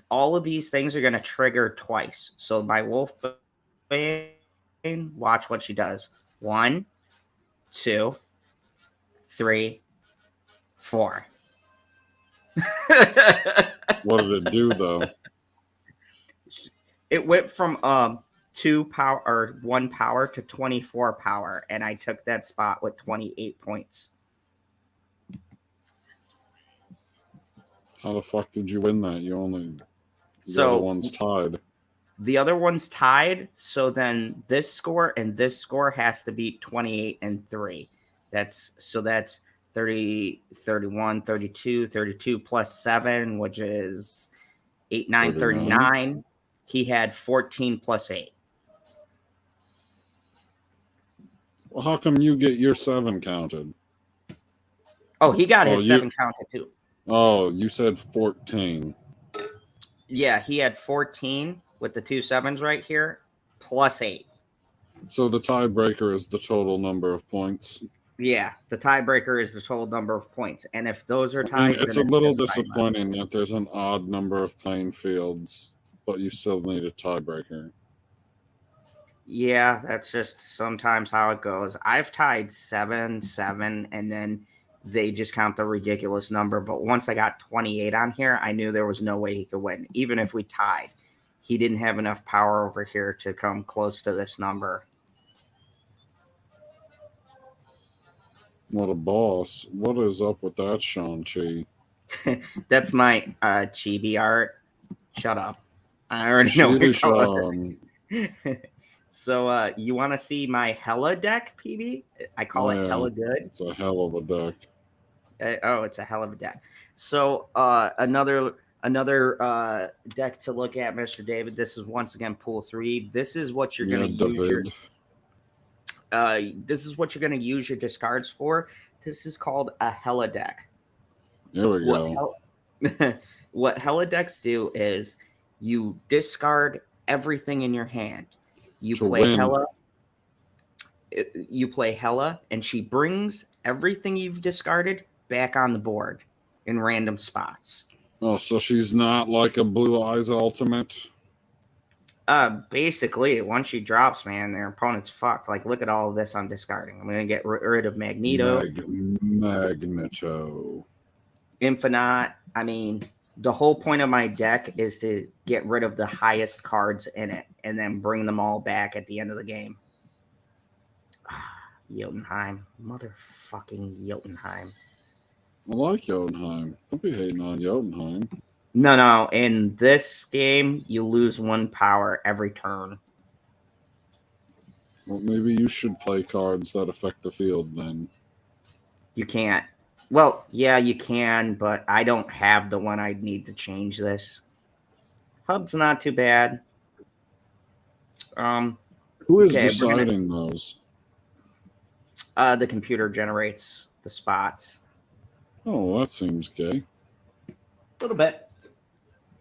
All of these things are going to trigger twice. So my Wolfbane, watch what she does. 1, 2, 3, 4. What did it do, though? It went from 2 power or 1 power to 24 power, and I took that spot with 28 points. How the fuck did you win that? The other one's tied. The other one's tied, so then this score and this score has to beat 28 and 3. That's 30, 31, 32, 32 plus 7, which is 8, 9, 39. He had 14 plus 8. Well, how come you get your 7 counted? Oh, he got his 7 counted too. Oh, you said 14. Yeah, he had 14 with the 2 7s right here, plus 8. So the tiebreaker is the total number of points. Yeah, the tiebreaker is the total number of points. And if those are tied... it's a little disappointing that there's an odd number of playing fields, but you still need a tiebreaker. Yeah, that's just sometimes how it goes. I've tied 7, 7, and then they just count the ridiculous number. But once I got 28 on here, I knew there was no way he could win. Even if we tied, he didn't have enough power over here to come close to this number. What a boss. What is up with that, Shang-Chi? That's my chibi art. Shut up. I already know what color. So you want to see my Hella deck, PB? I call it Yeah. Hella Good. It's a hell of a deck. It's a hell of a deck. So another deck to look at, Mr. David. This is once again pool 3. This is what you're going to use your. This is what you're going to use your discards for. This is called a Hella deck. There we go. What Hella decks do is you discard everything in your hand. You To play win. Hella. You play Hella, and she brings everything you've discarded back on the board in random spots. Oh, so she's not like a Blue Eyes Ultimate? Basically, once she drops, man, their opponent's fucked. Like, look at all of this I'm discarding. I'm gonna get rid of Magneto, Magneto, Infinite. I mean, the whole point of my deck is to get rid of the highest cards in it and then bring them all back at the end of the game. Jotunheim. Motherfucking Jotunheim. I like Jotunheim. Don't be hating on Jotunheim. No. In this game, you lose 1 power every turn. Well, maybe you should play cards that affect the field then. You can't. Well, yeah, you can, but I don't have the one I'd need to change this. Hub's not too bad. Who is okay, deciding those? The computer generates the spots. Oh, that seems gay. A little bit.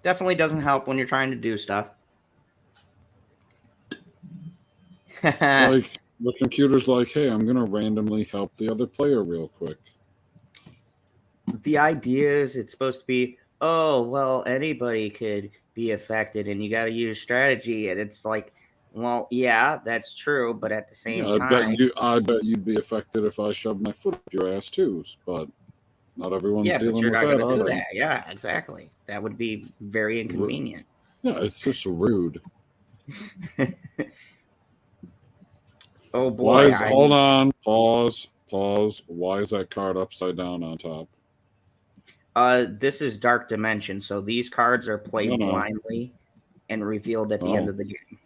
Definitely doesn't help when you're trying to do stuff. Like, the computer's like, hey, I'm going to randomly help the other player real quick. The idea is it's supposed to be, oh, well, anybody could be affected and you got to use strategy. And it's like, well, yeah, that's true. But at the same time. I bet you'd be affected if I shoved my foot up your ass too. But not everyone's dealing with that, are they? That. Yeah, exactly. That would be very inconvenient. Yeah, it's just rude. Oh, boy. Hold on. Pause. Why is that card upside down on top? This is Dark Dimension, so these cards are played blindly and revealed at the end of the game.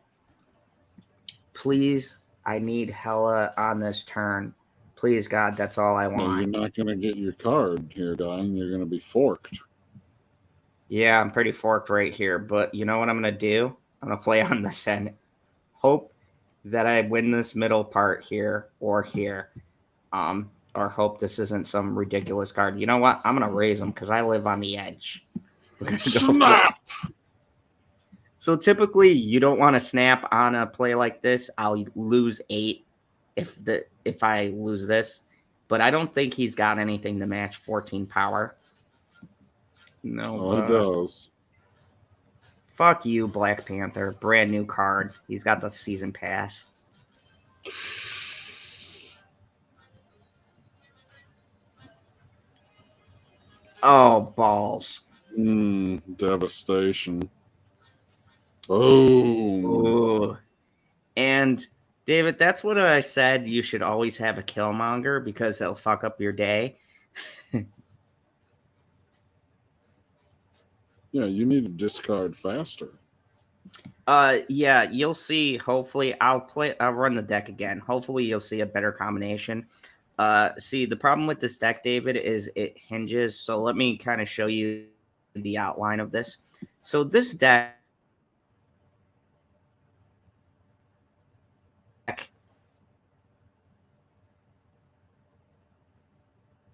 Please, I need Hella on this turn. Please, God, that's all I want. No, you're not going to get your card here, guy, and you're going to be forked. Yeah, I'm pretty forked right here, but you know what I'm going to do? I'm going to play on this end. Hope that I win this middle part here or here. Or hope this isn't some ridiculous card. You know what? I'm going to raise them because I live on the edge. Snap! So typically, you don't want to snap on a play like this. I'll lose 8 if I lose this. But I don't think he's got anything to match 14 power. No. He does. Fuck you, Black Panther. Brand new card. He's got the season pass. Oh, balls. Devastation. Boom. Ooh. And, David, that's what I said. You should always have a Killmonger because he'll fuck up your day. Yeah, you need to discard faster. Yeah, you'll see. Hopefully, I'll run the deck again. Hopefully, you'll see a better combination. See, the problem with this deck, David, is it hinges. So let me kind of show you the outline of this. So this deck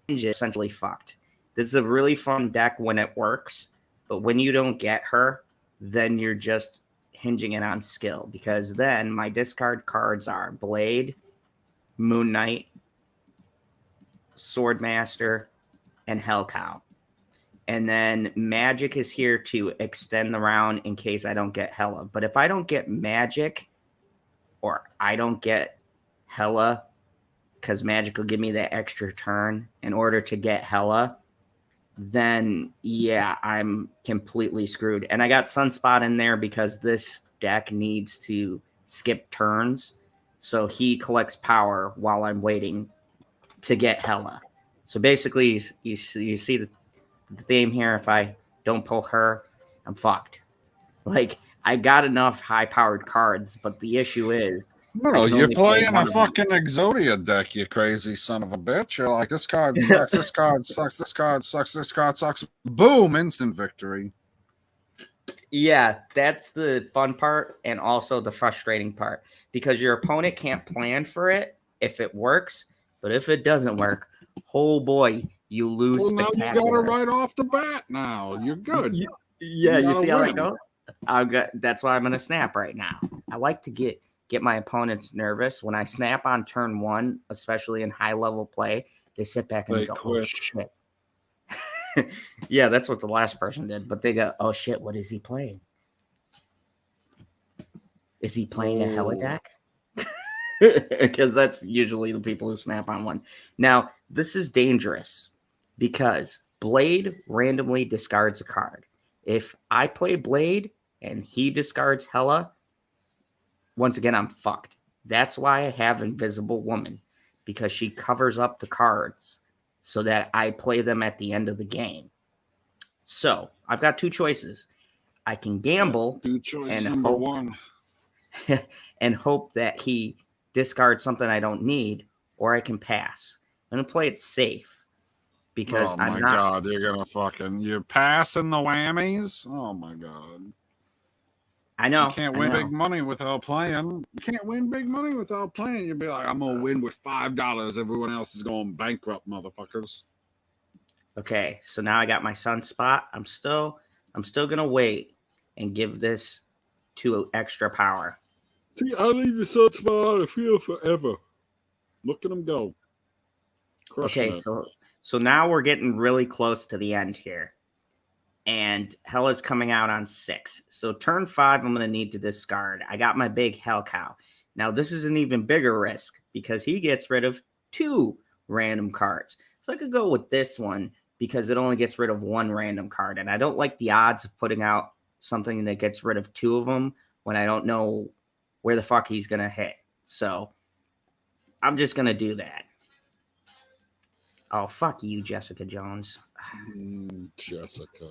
is essentially fucked. This is a really fun deck when it works, but when you don't get her, then you're just hinging it on skill, because then my discard cards are Blade, Moon Knight, Swordmaster, and Hellcow. And then Magic is here to extend the round in case I don't get Hella. But if I don't get Magic or I don't get Hella, because Magic will give me that extra turn in order to get Hella, then yeah, I'm completely screwed. And I got Sunspot in there because this deck needs to skip turns. So he collects power while I'm waiting to get Hella. So basically, you see the theme here. If I don't pull her, I'm fucked. Like, I got enough high-powered cards, but the issue is I No, can you're only play playing one a of them. fucking Exodia deck, you crazy son of a bitch. You're like, this card sucks, this card sucks, this card sucks, this card sucks. Boom, instant victory. Yeah, that's the fun part and also the frustrating part because your opponent can't plan for it if it works, but if it doesn't work, oh boy, you lose. Well, now you got it spectacularly. right off the bat now. You're good. Yeah, you gotta see how that win. goes? That's why I'm gonna snap right now. I like to get my opponents nervous when I snap on turn one, especially in high level play. They sit back and They they go, "Oh quit. shit." Yeah, that's what the last person did. But they go, "Oh shit, what is he playing? Is he playing a hella deck?" Because that's usually the people who snap on one. Now, this is dangerous because Blade randomly discards a card. If I play Blade and he discards Hella, once again, I'm fucked. That's why I have Invisible Woman, because she covers up the cards so that I play them at the end of the game. So I've got two choices. I can gamble Do choice and number hope, one. and hope that he discards something I don't need, or I can pass. I'm going to play it safe because Oh my god, you're passing the whammies. Oh my god. I know. You can't win big money without playing. You can't win big money without playing. You'd be like, I'm gonna win with $5. Everyone else is going bankrupt, motherfuckers. Okay, so now I got my sunspot. I'm still gonna wait and give this 2 extra power. See, I leave the sunspot on the field forever. Look at him go. Crushing Okay, it. so now we're getting really close to the end here. And Hella's coming out on 6. So turn 5, I'm going to need to discard. I got my big Hell Cow. Now, this is an even bigger risk because he gets rid of 2 random cards. So I could go with this one because it only gets rid of 1 random card. And I don't like the odds of putting out something that gets rid of 2 of them when I don't know where the fuck he's going to hit. So I'm just going to do that. Oh, fuck you, Jessica Jones. Jessica.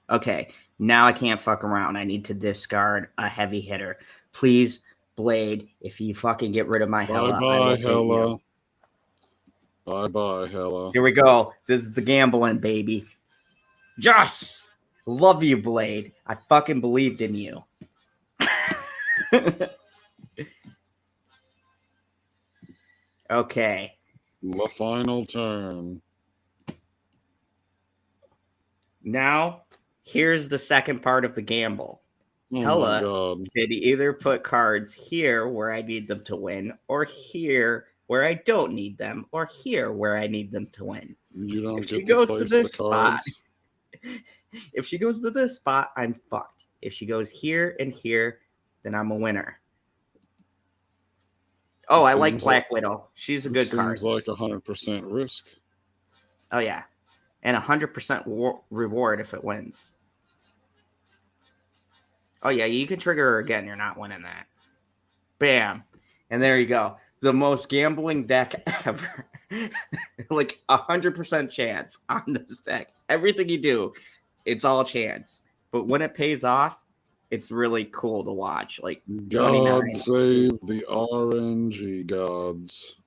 Okay, now I can't fuck around. I need to discard a heavy hitter. Please, Blade, if you fucking get rid of my Hella, I will hate you. Bye-bye, Hella. Here we go. This is the gambling, baby. Yes! Love you, Blade. I fucking believed in you. Okay. The final turn. Now, here's the second part of the gamble. Oh Hella my god. could either put cards here where I need them to win, or here where I don't need them, or here where I need them to win. You don't If she get to goes to place this the cards. spot, if she goes to this spot, I'm fucked. If she goes here and here, then I'm a winner. Oh, I like Black Widow. She's a good card. Seems like 100% risk. Oh, yeah. And 100% reward if it wins. Oh, yeah, you can trigger her again. You're not winning that. Bam. And there you go. The most gambling deck ever. Like 100% chance on this deck. Everything you do, it's all chance. But when it pays off, it's really cool to watch. Like God save the RNG gods.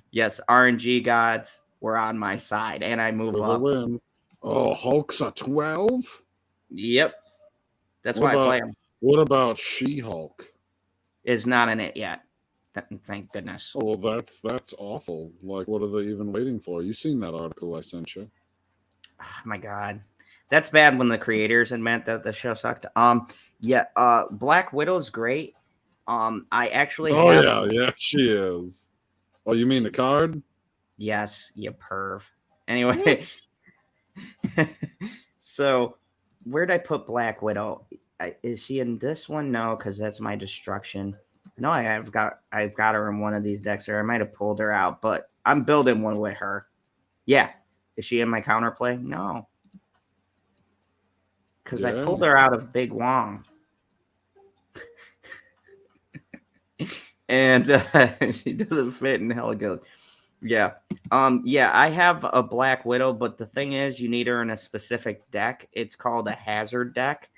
Yes, RNG gods were on my side, and I move up. Win. Oh, Hulk's a 12? Yep. That's why I play him. What about She-Hulk? Is not in it yet. Thank goodness. Oh, well, that's awful. Like, what are they even waiting for? You seen that article I sent you? Oh, my God. That's bad when the creators admit that the show sucked. Yeah, Black Widow's great. I actually have... yeah, she is. Oh, you mean the card? Yes, you perv. Anyway, so where'd I put Black Widow? Is she in this one? No, because that's my destruction. No, I've got her in one of these decks, or I might have pulled her out, but I'm building one with her. Yeah. Is she in my counterplay? No. Because I pulled her out of Big Wong. And she doesn't fit in hella good. Yeah. Yeah, I have a Black Widow, but the thing is, you need her in a specific deck. It's called a hazard deck.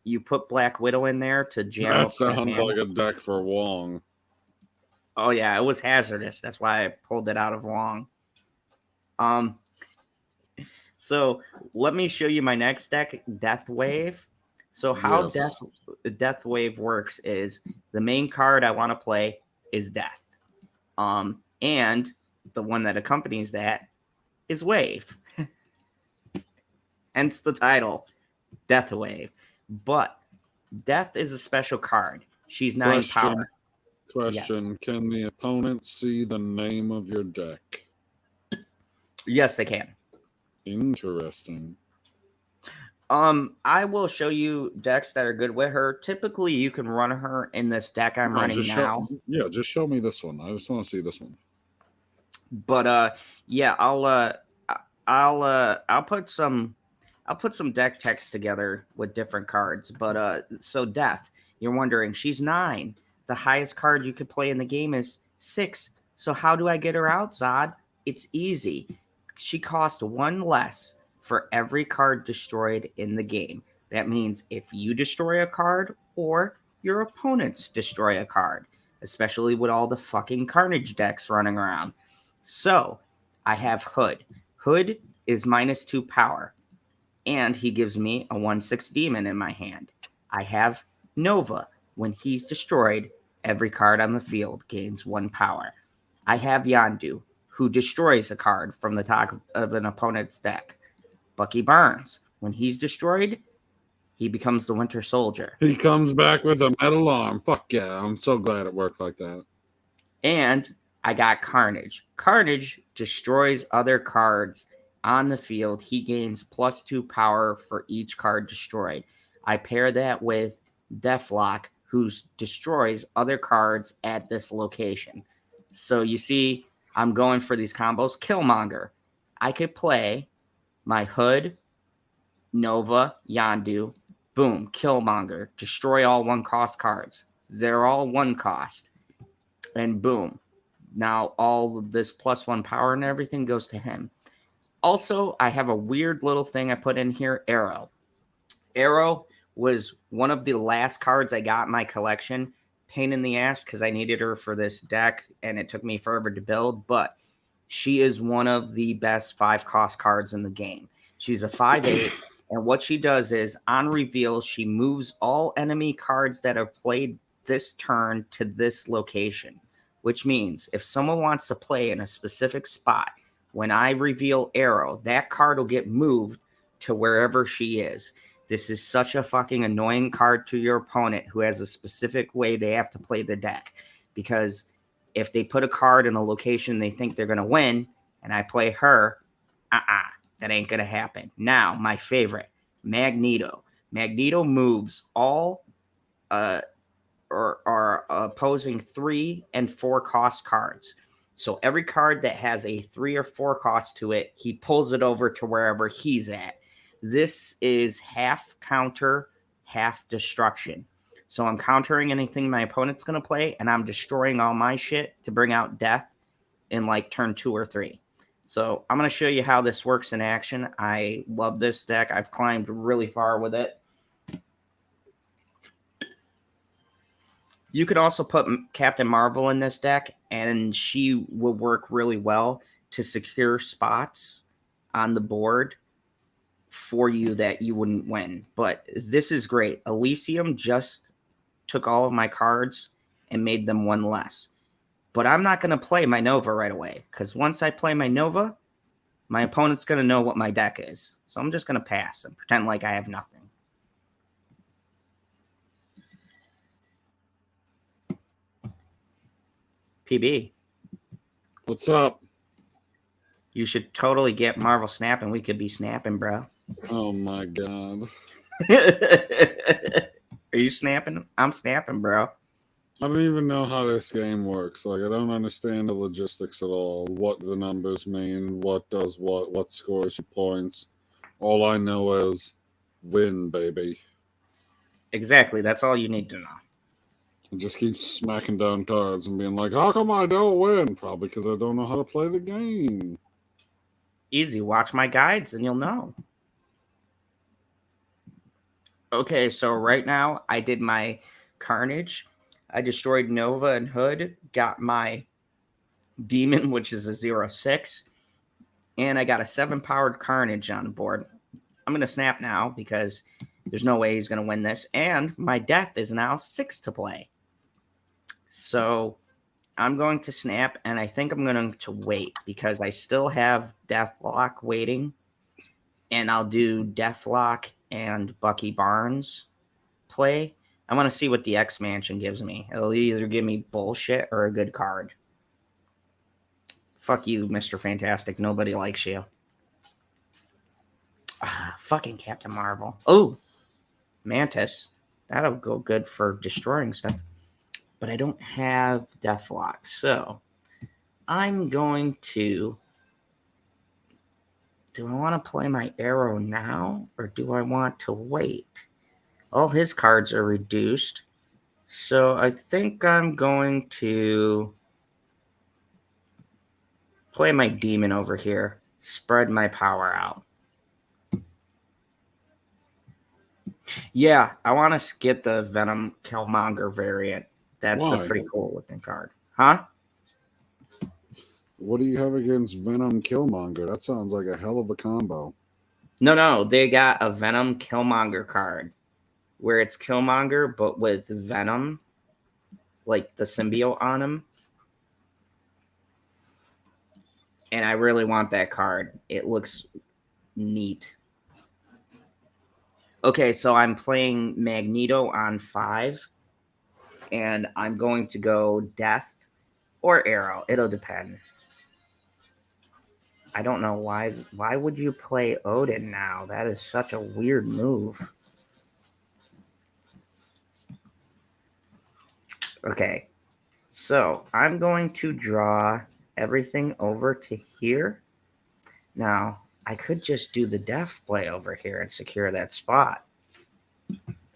You put Black Widow in there to jam That up the sounds hand. like a deck for Wong. Oh yeah, it was hazardous. That's why I pulled it out of Wong. So let me show you my next deck, Death Wave. So how Yes. Death Wave works is the main card I want to play is Death. And the one that accompanies that is Wave. Hence the title, Death Wave. But Death is a special card. She's 9 power. Question. Can the opponent see the name of your deck? Yes, they can. Interesting. I will show you decks that are good with her. Typically, you can run her in this deck I'm running now. Just show me this one. I just want to see this one. But yeah, I'll put some deck text together with different cards. But so Death, you're wondering, she's 9. The highest card you could play in the game is 6. So how do I get her out, Zod? It's easy. She costs 1 less for every card destroyed in the game. That means if you destroy a card or your opponents destroy a card, especially with all the fucking Carnage decks running around. So I have Hood. Hood is -2 power, and he gives me a 1/6 demon in my hand. I have Nova. When he's destroyed, every card on the field gains 1 power. I have Yondu, who destroys a card from the top of an opponent's deck. Bucky Barnes, when he's destroyed, he becomes the Winter Soldier. He comes back with a metal arm. Fuck yeah. I'm so glad it worked like that. And I got Carnage. Carnage destroys other cards on the field. He gains +2 power for each card destroyed. I pair that with Deathlock, who destroys other cards at this location. So you see, I'm going for these combos. Killmonger. I could play my Hood, Nova, Yondu, boom, Killmonger. Destroy all 1-cost cards. They're all 1 cost. And boom. Now all of this +1 power and everything goes to him. Also, I have a weird little thing I put in here, Arrow. Arrow was one of the last cards I got in my collection. Pain in the ass because I needed her for this deck and it took me forever to build, but she is one of the best 5-cost cards in the game. She's a 5/8, and what she does is, on reveal, she moves all enemy cards that are played this turn to this location, which means if someone wants to play in a specific spot, when I reveal Arrow, that card will get moved to wherever she is. This is such a fucking annoying card to your opponent who has a specific way they have to play the deck, because if they put a card in a location they think they're going to win, and I play her, that ain't going to happen. Now, my favorite, Magneto. Magneto moves all opposing 3 and 4 cost cards. So every card that has a 3 or 4 cost to it, he pulls it over to wherever he's at. This is half counter, half destruction. So I'm countering anything my opponent's going to play, and I'm destroying all my shit to bring out Death in like turn 2 or 3. So I'm going to show you how this works in action. I love this deck. I've climbed really far with it. You could also put Captain Marvel in this deck, and she will work really well to secure spots on the board for you that you wouldn't win. But this is great. Elysium just took all of my cards and made them 1 less. But I'm not going to play my Nova right away, because once I play my Nova, my opponent's going to know what my deck is. So I'm just going to pass and pretend like I have nothing. PB. What's up? You should totally get Marvel snapping. We could be snapping, bro. Oh my god. Are you snapping? I'm snapping, bro. I don't even know how this game works. Like, I don't understand the logistics at all. What the numbers mean, what does what scores you points. All I know is win, baby. Exactly. That's all you need to know. And just keep smacking down cards and being like, how come I don't win? Probably because I don't know how to play the game. Easy. Watch my guides and you'll know. Okay, so right now I did my Carnage. I destroyed Nova and Hood. Got my Demon, which is a 0/6. And I got a 7-powered Carnage on the board. I'm going to snap now because there's no way he's going to win this. And my death is now 6 to play. So I'm going to snap, and I think I'm going to wait because I still have Deathlock waiting. And I'll do Deathlock and Bucky Barnes play. I want to see what the X Mansion gives me. It'll either give me bullshit or a good card. Fuck you, Mr. Fantastic. Nobody likes you. Fucking Captain Marvel. Oh, Mantis. That'll go good for destroying stuff. But I don't have Deathlock. So I'm going to... Do I want to play my Arrow now? Or do I want to wait? All his cards are reduced. So I think I'm going to play my Demon over here. Spread my power out. Yeah, I want to get the Venom Killmonger variant. That's Why? a pretty cool looking card. Huh? What do you have against Venom Killmonger? That sounds like a hell of a combo. No, they got a Venom Killmonger card where it's Killmonger but with Venom, like the symbiote on him. And I really want that card. It looks neat. Okay, so I'm playing Magneto on 5. And I'm going to go Death or Arrow. It'll depend. I don't know why. Why would you play Odin now? That is such a weird move. Okay, so I'm going to draw everything over to here. Now, I could just do the Death play over here and secure that spot.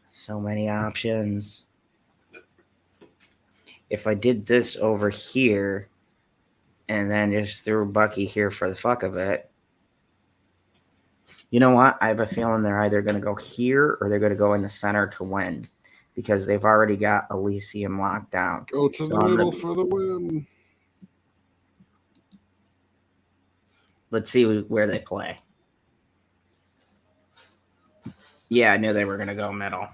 So many options. If I did this over here and then just threw Bucky here for the fuck of it, you know what? I have a feeling they're either going to go here or they're going to go in the center to win because they've already got Elysium locked down. Go to the middle for the win. Let's see where they play. Yeah, I knew they were going to go middle.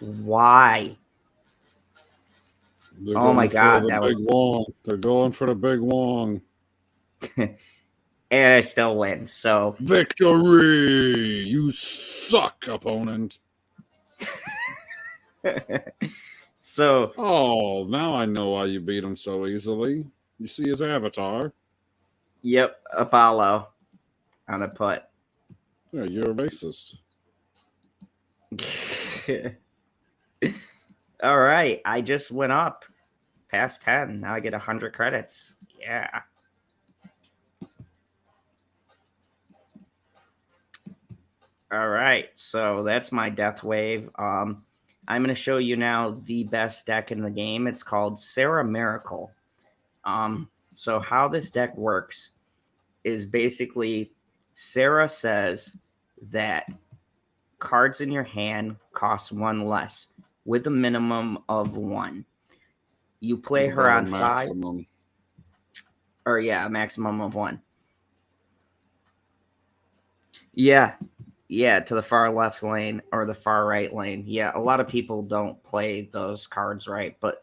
Why? Oh my God, that was Wong. They're going for the big Wong. And I still win. So victory! You suck, opponent. So now I know why you beat him so easily. You see his avatar? Yep, Apollo on a putt. Yeah, you're a racist. All right, I just went up past 10. Now I get 100 credits. Yeah. All right, so that's my Death Wave. I'm going to show you now the best deck in the game. It's called Sarah Miracle. So how this deck works is basically Sarah says that cards in your hand cost 1 less with a minimum of 1. You play her on 5. Or yeah, a maximum of 1. Yeah, to the far left lane or the far right lane. Yeah, a lot of people don't play those cards right, but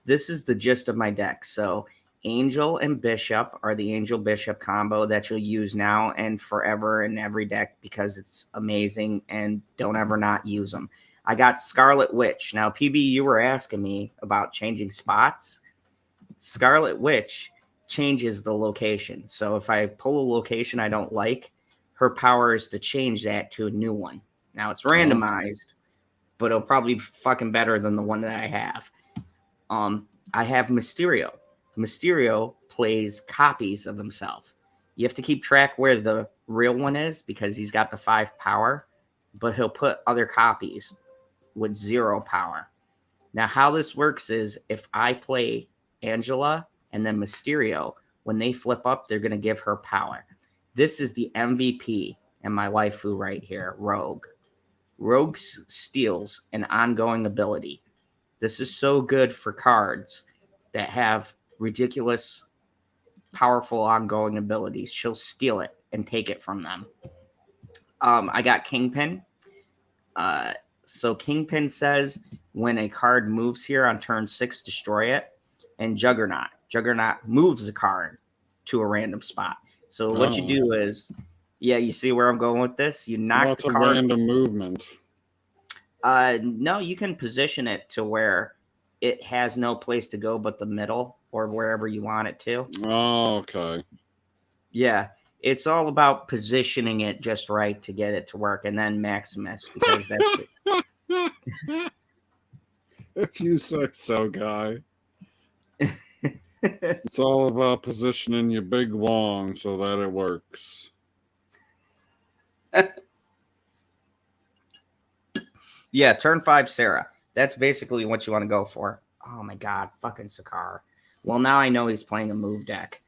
this is the gist of my deck. So Angel and Bishop are the Angel Bishop combo that you'll use now and forever in every deck because it's amazing and don't ever not use them. I got Scarlet Witch. Now, PB, you were asking me about changing spots. Scarlet Witch changes the location. So if I pull a location I don't like, her power is to change that to a new one. Now, it's randomized, but it'll probably be fucking better than the one that I have. I have Mysterio. Mysterio plays copies of himself. You have to keep track where the real one is because he's got the 5 power, but he'll put other copies with 0 power. Now, how this works is if I play Angela and then Mysterio, when they flip up, they're going to give her power. This is the MVP and my waifu right here, Rogue. Rogue steals an ongoing ability. This is so good for cards that have ridiculous, powerful ongoing abilities. She'll steal it and take it from them. I got Kingpin. So Kingpin says when a card moves here on turn 6, destroy it. And Juggernaut. Juggernaut moves the card to a random spot. So what you do is, yeah, you see where I'm going with this? You knock What's the a card. random movement? No, you can position it to where it has no place to go but the middle or wherever you want it to. Oh, okay. Yeah, it's all about positioning it just right to get it to work, and then Maximus, because that's If you say so, guy. It's all about positioning your big wong so that it works. Yeah, turn 5, Sarah. That's basically what you want to go for. Oh my god, fucking Sakar. Well, now I know he's playing a move deck.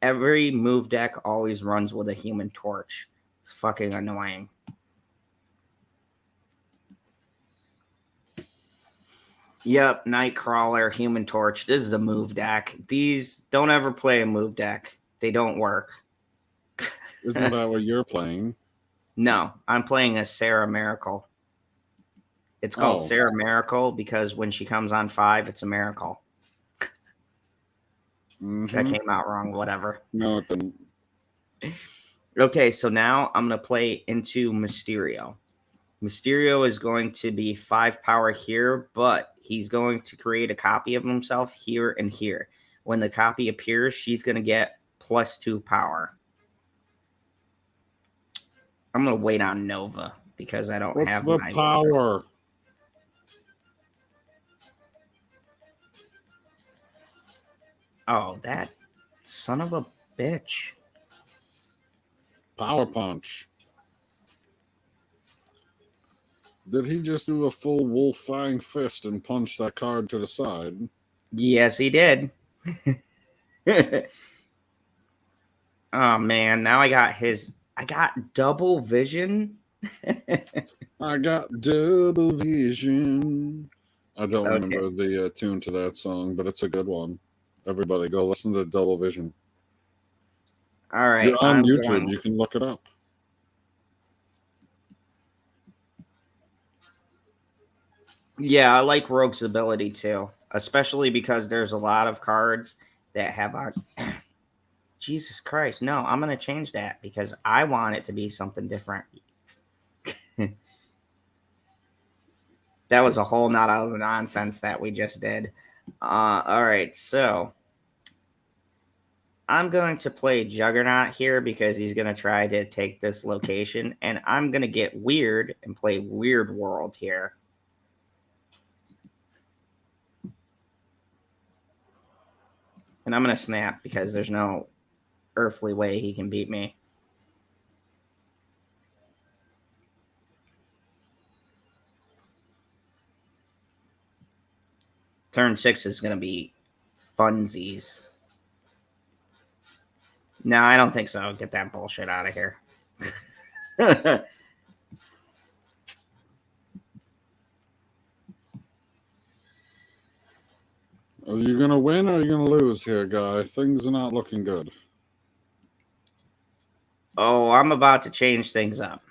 Every move deck always runs with a Human Torch. It's fucking annoying. Yep, Nightcrawler, Human Torch. This is a move deck. These don't ever play a move deck. They don't work. Isn't that what you're playing? No, I'm playing a Sarah Miracle. It's called Oh. Sarah Miracle because when she comes on 5, it's a miracle. Mhm. That came out wrong, whatever. No, it didn't. Okay, so now I'm going to play into Mysterio. Mysterio is going to be 5 power here, but he's going to create a copy of himself here and here. When the copy appears, she's going to get +2 power. I'm going to wait on Nova because I don't What's have the my power? Oh, that son of a bitch. Power punch. Did he just do a full wolf fang fist and punch that card to the side? Yes, he did. Oh man, now I got double vision. I got double vision. I don't Okay. remember the tune to that song, but it's a good one. Everybody go listen to Double Vision. All right, You're on I'm YouTube. going- You can look it up. Yeah, I like Rogue's ability too, especially because there's a lot of cards that have on. Jesus Christ, no, I'm going to change that because I want it to be something different. That was a whole lot of nonsense that we just did. All right, so I'm going to play Juggernaut here because he's going to try to take this location, and I'm going to get weird and play Weird World here. And I'm going to snap because there's no earthly way he can beat me. Turn 6 is going to be funsies. No, I don't think so. Get that bullshit out of here. Are you going to win or are you going to lose here, guy? Things are not looking good. Oh, I'm about to change things up.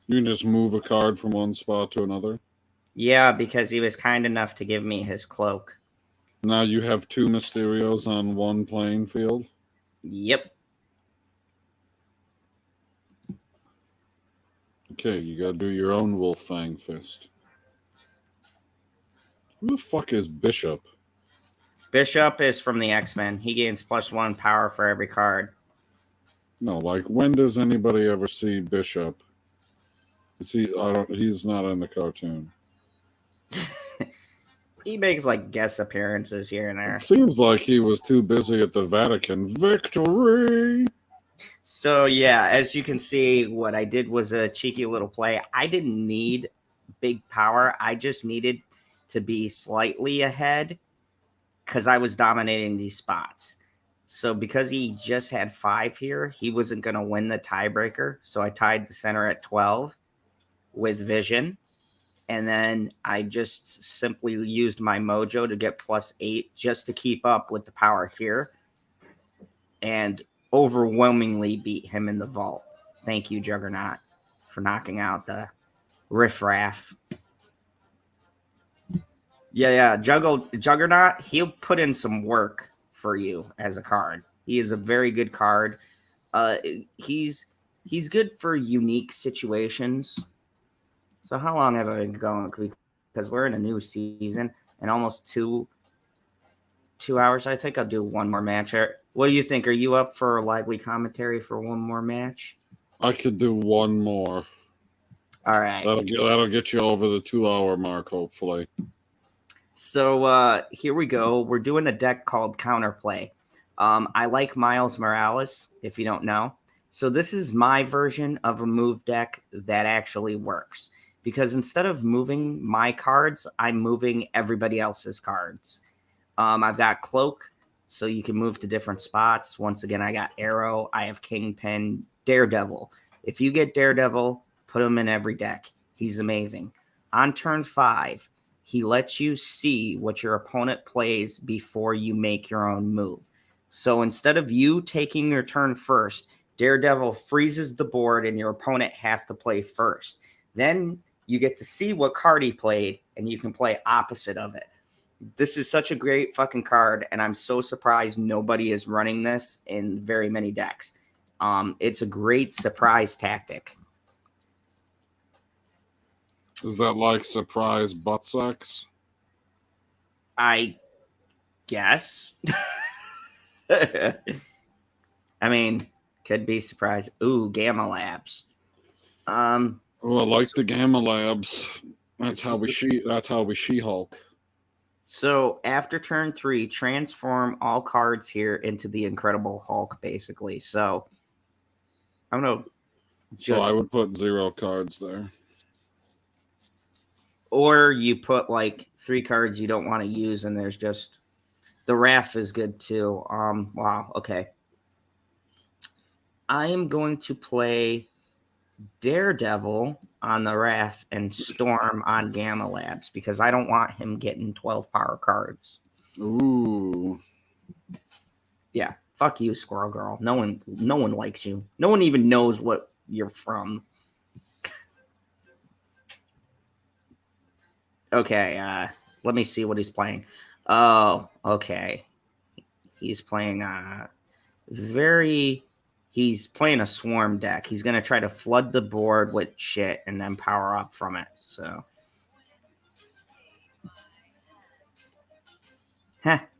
You can just move a card from one spot to another. Yeah, because he was kind enough to give me his cloak. Now you have 2 Mysterios on one playing field. Yep. Okay, you got to do your own Wolf Fang Fist. Who the fuck is Bishop? Bishop is from the X-Men. He gains +1 power for every card. No, like when does anybody ever see Bishop? Is he? He's not in the cartoon. He makes like guest appearances here and there. It seems like he was too busy at the Vatican. Victory! So yeah, as you can see, what I did was a cheeky little play. I didn't need big power. I just needed to be slightly ahead because I was dominating these spots. So because he just had 5 here, he wasn't going to win the tiebreaker. So I tied the center at 12 with vision. And then I just simply used my mojo to get +8 just to keep up with the power here. And overwhelmingly beat him in the vault. Thank you, Juggernaut, for knocking out the riffraff. Yeah. Juggernaut, he'll put in some work for you as a card. He is a very good card. He's good for unique situations. So how long have I been going? Because we're in a new season and almost 2 hours. I think I'll do one more match. What do you think? Are you up for a lively commentary for one more match? I could do one more. All right. That'll get you over the 2-hour mark, hopefully. So here we go. We're doing a deck called Counterplay. I like Miles Morales, if you don't know. So this is my version of a move deck that actually works. Because instead of moving my cards, I'm moving everybody else's cards. I've got Cloak, so you can move to different spots. Once again, I got Arrow. I have Kingpin, Daredevil. If you get Daredevil, put him in every deck. He's amazing. On turn 5, he lets you see what your opponent plays before you make your own move. So instead of you taking your turn first, Daredevil freezes the board and your opponent has to play first. Then you get to see what card he played and you can play opposite of it. This is such a great fucking card, and I'm so surprised nobody is running this in very many decks. It's a great surprise tactic. Is that like surprise butt sex? I guess. I mean, could be surprise. Ooh, Gamma Labs. Oh, I like the Gamma Labs. That's how we She-Hulk. So after turn 3, transform all cards here into the Incredible Hulk, basically. So I'm gonna. So I would put 0 cards there. Or you put like 3 cards you don't want to use, and there's just the RAF is good too. Wow. Okay. I am going to play Daredevil on the RAF and Storm on Gamma Labs because I don't want him getting 12 power cards. Ooh. Yeah. Fuck you, Squirrel Girl. No one likes you. No one even knows what you're from. Okay, let me see what he's playing. Oh, okay. He's playing he's playing a swarm deck. He's going to try to flood the board with shit and then power up from it. So,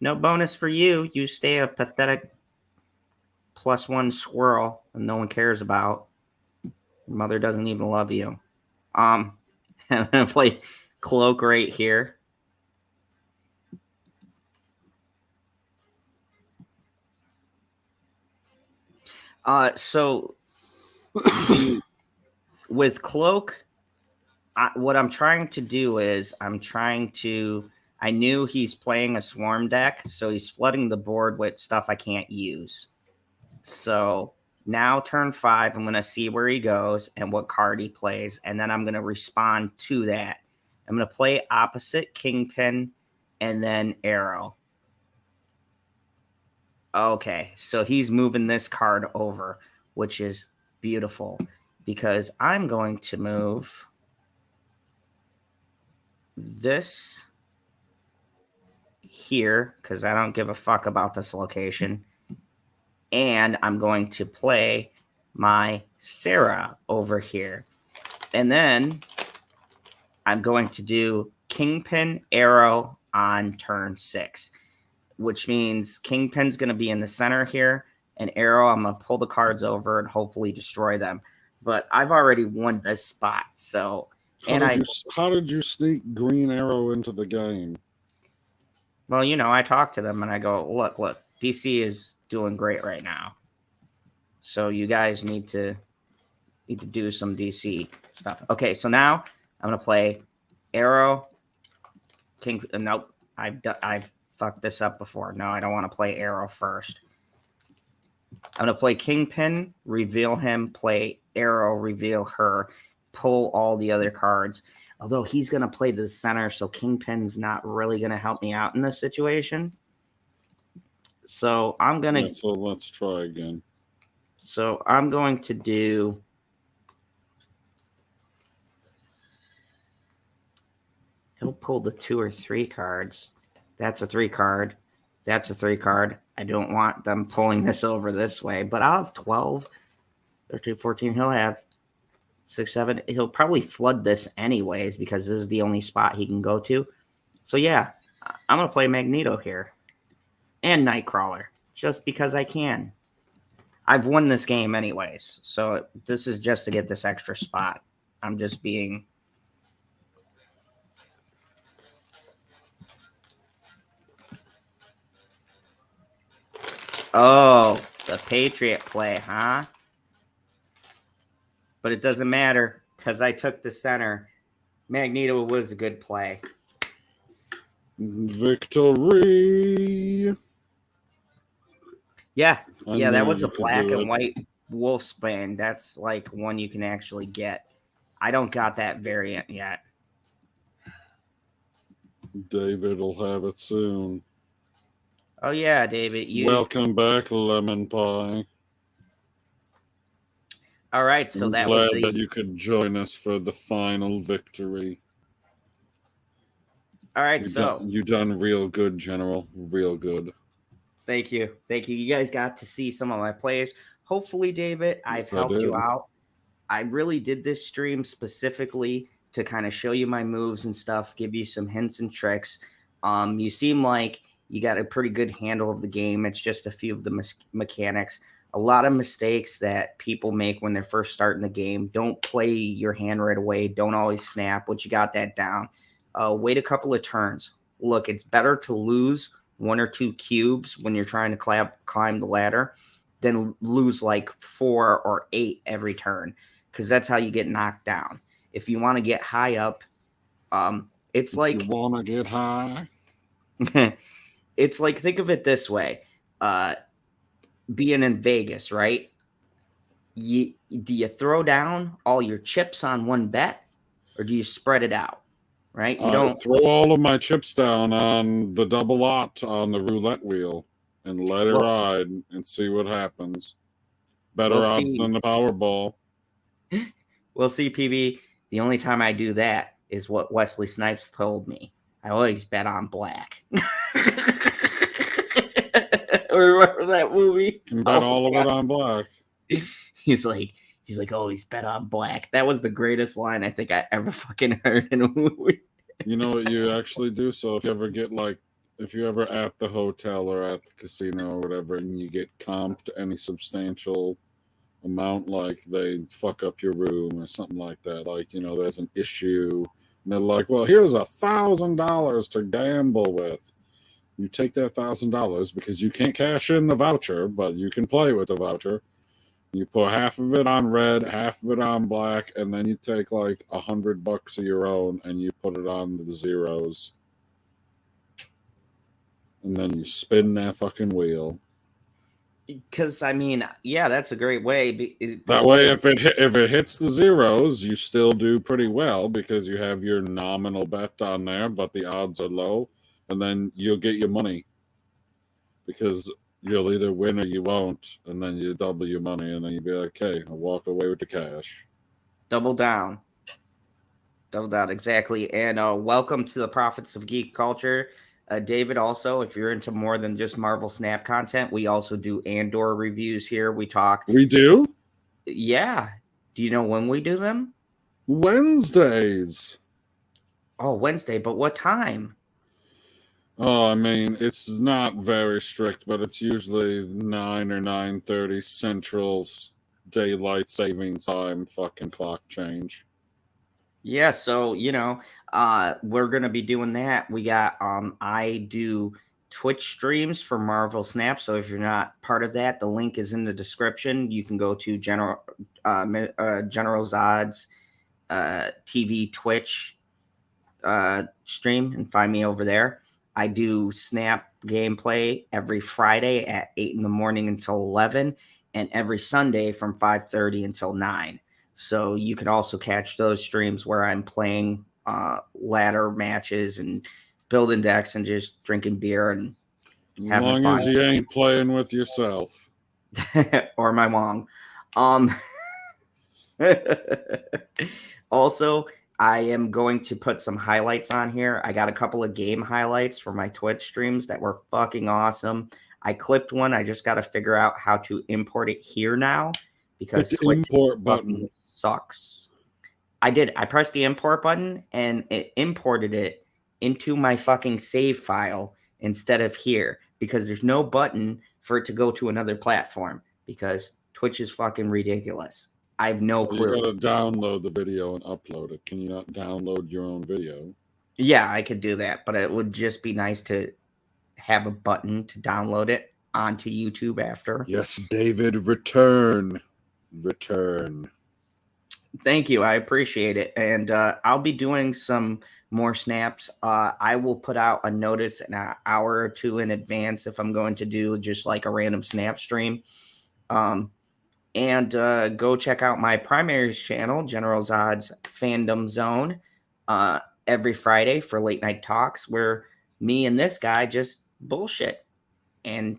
no bonus for you. You stay a pathetic +1 squirrel and no one cares about. Your mother doesn't even love you. I'm going to play Cloak right here. So with Cloak, what I'm trying to do is I knew he's playing a swarm deck, so he's flooding the board with stuff I can't use. So now turn 5, I'm going to see where he goes and what card he plays, and then I'm going to respond to that. I'm going to play opposite Kingpin and then Arrow. Okay, so he's moving this card over, which is beautiful because I'm going to move this here because I don't give a fuck about this location. And I'm going to play my Sarah over here. And then I'm going to do Kingpin Arrow on turn 6. Which means Kingpin's going to be in the center here, and Arrow, I'm going to pull the cards over and hopefully destroy them. But I've already won this spot, so... How did you sneak Green Arrow into the game? Well, I talk to them and I go, look, DC is doing great right now. So you guys need to do some DC stuff. Okay, so now I'm gonna play Arrow. King. Nope. I've fucked this up before. No, I don't want to play Arrow first. I'm gonna play Kingpin, reveal him, play Arrow, reveal her, pull all the other cards. Although he's gonna play the center, so Kingpin's not really gonna help me out in this situation. So I'm gonna. Yeah, so let's try again. So I'm going to do. He'll pull the 2 or 3 cards. That's a 3 card. That's a 3 card. I don't want them pulling this over this way, but I'll have 12, 13, 14. He'll have 6, 7. He'll probably flood this anyways because this is the only spot he can go to. So yeah, I'm going to play Magneto here and Nightcrawler just because I can. I've won this game anyways, so this is just to get this extra spot. I'm just being... Oh, the Patriot play, huh? But it doesn't matter because I took the center. Magneto was a good play. Victory! Yeah, I yeah, that knew was a you could black do and it. white Wolfsbane. That's like one you can actually get. I don't got that variant yet. David will have it soon. Oh yeah, David. Welcome back, Lemon Pie. All right, so I'm that was glad the... that you could join us for the final victory. All right, so You done real good, General. Real good. thank you. Thank you. You guys got to see some of my plays. Hopefully, David, I've Yes, I helped you did. out. I really did this stream specifically to kind of show you my moves and stuff, give you some hints and tricks. You seem like you got a pretty good handle of the game. It's just a few of the mechanics. A lot of mistakes that people make when they're first starting the game. Don't play your hand right away. Don't always snap. Once you got that down, wait a couple of turns. Look, it's better to lose 1 or 2 cubes when you're trying to climb the ladder than lose like 4 or 8 every turn, because that's how you get knocked down. If you want to get high up, it's like you want to get high. it's like, think of it this way. Being in Vegas, right? Do you throw down all your chips on one bet, or do you spread it out? Right? You don't throw all of my chips down on the double lot on the roulette wheel and let it ride and see what happens. Better odds than the Powerball. We'll see, PB. The only time I do that is what Wesley Snipes told me. I always bet on black. Remember that movie? You can bet all of it on black. He's like, always bet on black. That was the greatest line I think I ever fucking heard in a movie. You know what you actually do? So if you ever get if you're ever at the hotel or at the casino or whatever, and you get comped any substantial amount, like they fuck up your room or something like that, there's an issue, and they're like, well, here's $1,000 to gamble with. You take that $1,000 because you can't cash in the voucher, but you can play with the voucher. You put half of it on red, half of it on black, and then you take like $100 of your own and you put it on the zeros. And then you spin that fucking wheel. Because yeah, that's a great way. That way, if it hits the zeros, you still do pretty well because you have your nominal bet on there, but the odds are low, and then you'll get your money because you'll either win or you won't, and then you double your money, and then you'll be like, okay, I'll walk away with the cash. Double down, exactly. And welcome to the Prophets of Geek Culture. David, also, if you're into more than just Marvel Snap content, we also do Andor reviews here. We do? Yeah. Do you know when we do them? Wednesdays. Oh, Wednesday, but what time? Oh, it's not very strict, but it's usually 9 or 9:30 Central Daylight Savings Time fucking clock change. Yeah, so, we're going to be doing that. We got, I do Twitch streams for Marvel Snap, so if you're not part of that, the link is in the description. You can go to General Zod's TV Twitch stream and find me over there. I do Snap gameplay every Friday at 8 in the morning until 11, and every Sunday from 5:30 until 9. So you can also catch those streams where I'm playing ladder matches and building decks and just drinking beer and As having long fun. as you ain't playing with yourself. or my mom. Also, I am going to put some highlights on here. I got a couple of game highlights for my Twitch streams that were fucking awesome. I clipped one. I just got to figure out how to import it here now because Hit the Twitch import fucking button. sucks. I did. I pressed the import button and it imported it into my fucking save file instead of here because there's no button for it to go to another platform because Twitch is fucking ridiculous. I have no clue. You gotta download the video and upload it. Can you not download your own video? Yeah, I could do that, but it would just be nice to have a button to download it onto YouTube after. Yes, David, return. Return. Thank you. I appreciate it. And I'll be doing some more snaps. I will put out a notice an hour or two in advance if I'm going to do just like a random snap stream. And go check out my primary channel, General Zod's Fandom Zone, every Friday for late night talks where me and this guy just bullshit and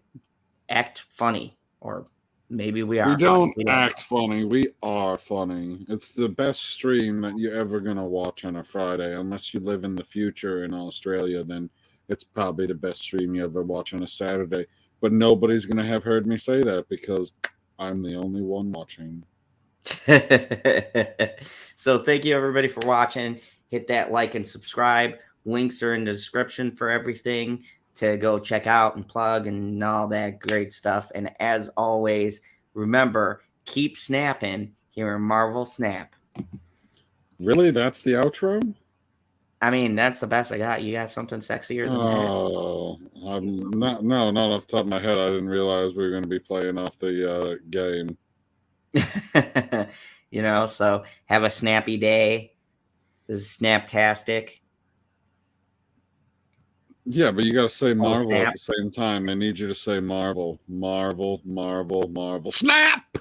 act funny. Or maybe we are. We don't funny. act funny. We are funny. It's the best stream that you're ever going to watch on a Friday. Unless you live in the future in Australia, then it's probably the best stream you ever watch on a Saturday. But nobody's going to have heard me say that because I'm the only one watching. So thank you everybody for watching. Hit that like and subscribe. Links are in the description for everything to go check out and plug and all that great stuff. And as always, remember, keep snapping here in Marvel Snap. Really? That's the outro? I mean, that's the best I got. You got something sexier than Oh, not off the top of my head. I didn't realize we were going to be playing off the game. that? You know, so have a snappy day. This is Snaptastic. Yeah, but you got to say Marvel snap. at the same time. I need you to say Marvel. Marvel, Marvel, Marvel. Snap!